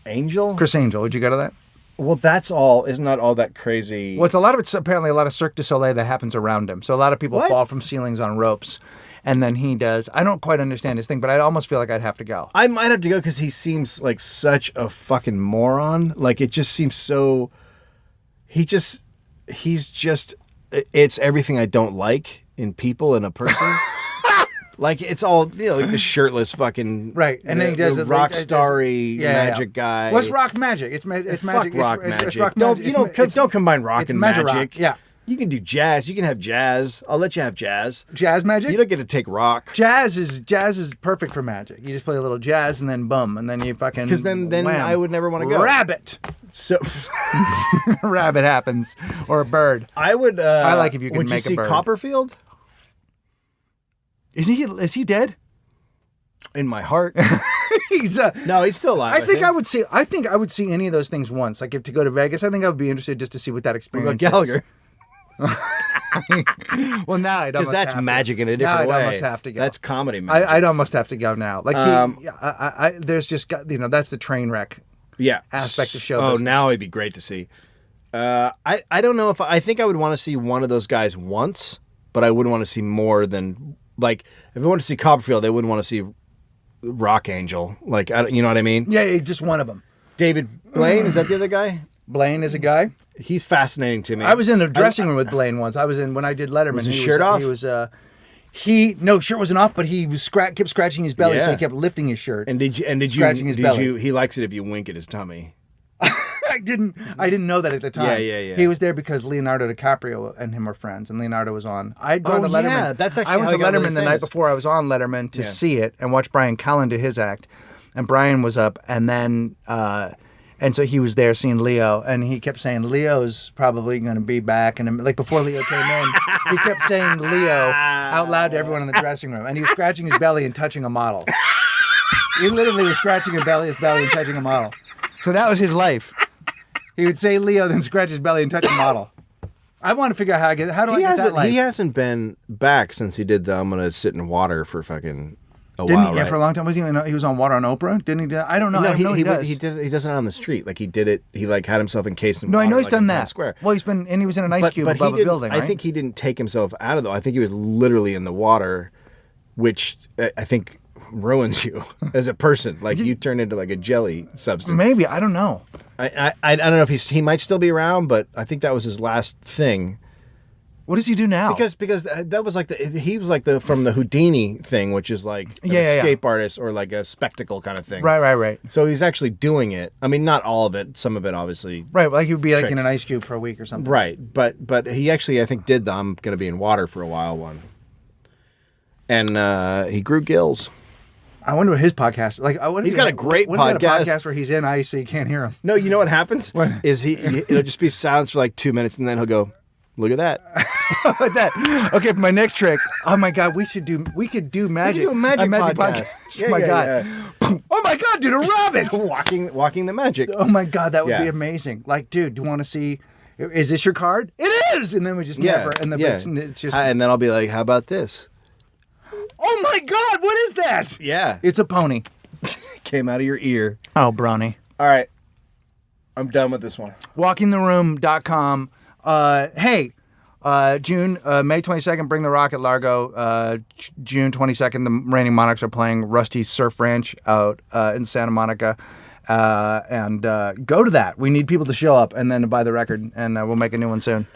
Angel? Chris Angel. Would you go to that? Well, that's all. Isn't that all that crazy? Well, it's apparently a lot of Cirque du Soleil that happens around him. So a lot of people fall from ceilings on ropes, and then he does. I don't quite understand his thing, but I almost feel like I'd have to go. I might have to go because he seems like such a fucking moron. Like it just seems so. It's everything I don't like in people and a person. Like it's all like the shirtless fucking right, and then he does the it rock starry magic guy. What's rock magic? It's magic. Fuck rock magic. It's rock don't magic. don't combine rock and magic. Rock. Yeah, you can do jazz. You can have jazz. I'll let you have jazz. Jazz magic. You don't get to take rock. Jazz is perfect for magic. You just play a little jazz and then boom, and then you fucking because then wham. I would never want to go. Rabbit. So rabbit happens or a bird. I would. I like if you can would make you see a bird. Copperfield? Is he dead? In my heart. He's no, he's still alive. I think I would see any of those things once. Like if to go to Vegas, I think I would be interested just to see what that experience is. Gallagher. Well, now I'd almost that's magic in a different way. I'd almost have to go. That's comedy magic. I'd almost have to go now. Like there's just got that's the train wreck. Aspect of show business. Now it'd be great to see. I don't know if I think I would want to see one of those guys once, but I wouldn't want to see more than like if I wanted to see Copperfield, I wouldn't want to see Rock Angel. Like you know what I mean? Yeah, just one of them. David Blaine, is that the other guy? Blaine is a guy. He's fascinating to me. I was in the dressing room with Blaine once. I was in when I did Letterman. Was his shirt off? He was no shirt wasn't off, but he was kept scratching his belly, so he kept lifting his shirt. And did you scratching his belly? He likes it if you wink at his tummy. I didn't know that at the time. Yeah. He was there because Leonardo DiCaprio and him were friends, and Leonardo was on. I'd gone to Letterman. Yeah, that's actually I went to Letterman Letterman the night before I was on Letterman to see it and watch Brian Callen do his act, and Brian was up, and then and so he was there seeing Leo, and he kept saying Leo's probably going to be back, and like before Leo came in, he kept saying Leo out loud to everyone in the dressing room, and he was scratching his belly and touching a model. He literally was scratching his belly and touching a model. So that was his life. He would say Leo, then scratch his belly and touch a model. I want to figure out how do I get that life? He hasn't been back since he did the I'm gonna sit in water for fucking Didn't while. He? Yeah, right? for a long time. He was on Water on Oprah. Didn't he? Do that? I don't know. No, he does. He does it on the street. Like he did it. He like had himself encased in No, water. I know he's like done in that. Times Square. Well, he was in an ice cube above a building. Right? I think he didn't take himself out of the. I think he was literally in the water, which I think ruins you as a person. Like you turn into like a jelly substance. Maybe I don't know. I don't know if he might still be around, but I think that was his last thing. What does he do now? Because that was like he was like from the Houdini thing, which is like an escape artist or like a spectacle kind of thing. Right. So he's actually doing it. I mean, not all of it. Some of it, obviously. Right, like he would be like in an ice cube for a week or something. Right, but he actually I think did the I'm going to be in water for a while one. And he grew gills. I wonder what his podcast like. He's got a great podcast. A podcast where he's in ice, so you can't hear him. No, you know what happens? What? Is it'll just be silence for like 2 minutes, and then he'll go, "Look at that." Like that. Okay, for my next trick. Oh my God, we could do magic. We could do a magic podcast. Oh my God. Oh my God, dude, a rabbit. walking the magic. Oh my God, that would be amazing. Like, dude, do you want to see? Is this your card? It is. And then we just never. And it's just. And then I'll be like, "How about this?" Oh my God, what is that? Yeah. It's a pony. Came out of your ear. Oh, Brawny. All right. I'm done with this one. WalkingTheRoom.com. Hey, June, May 22nd, Bring the Rock at Largo. June 22nd, the Reigning Monarchs are playing Rusty's Surf Ranch out in Santa Monica. And go to that. We need people to show up and then to buy the record, and we'll make a new one soon.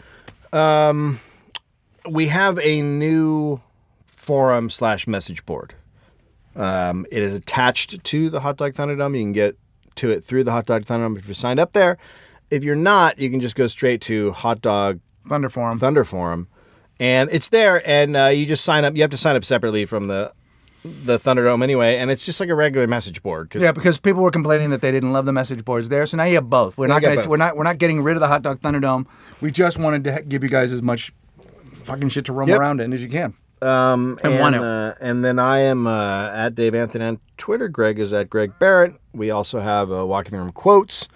We have a new forum/message board. It is attached to the Hot Dog Thunderdome. You can get to it through the Hot Dog Thunderdome if you're signed up there. If you're not, you can just go straight to Hot Dog Thunder Forum. And it's there, and you just sign up. You have to sign up separately from the Thunderdome anyway, and it's just like a regular message board. Yeah, because people were complaining that they didn't love the message boards there, so now you have both. We're not getting rid of the Hot Dog Thunderdome. We just wanted to give you guys as much fucking shit to roam around in as you can. And then I am at Dave Anthony on Twitter. Greg is at Greg Barrett. We also have Walking the Room quotes.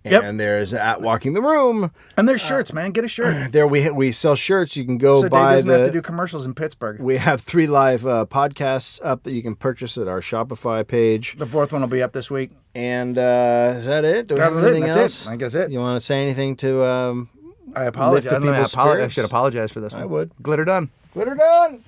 And there's at Walking the Room. And there's shirts, man. Get a shirt. There we sell shirts. You can go so buy Dave doesn't have to do commercials in Pittsburgh. We have 3 live podcasts up that you can purchase at our Shopify page. The 4th one will be up this week. And is that it? Do we have anything else? I guess it. You want to say anything to I apologize. I should apologize for this one. I would. Glitter done. Glitter done.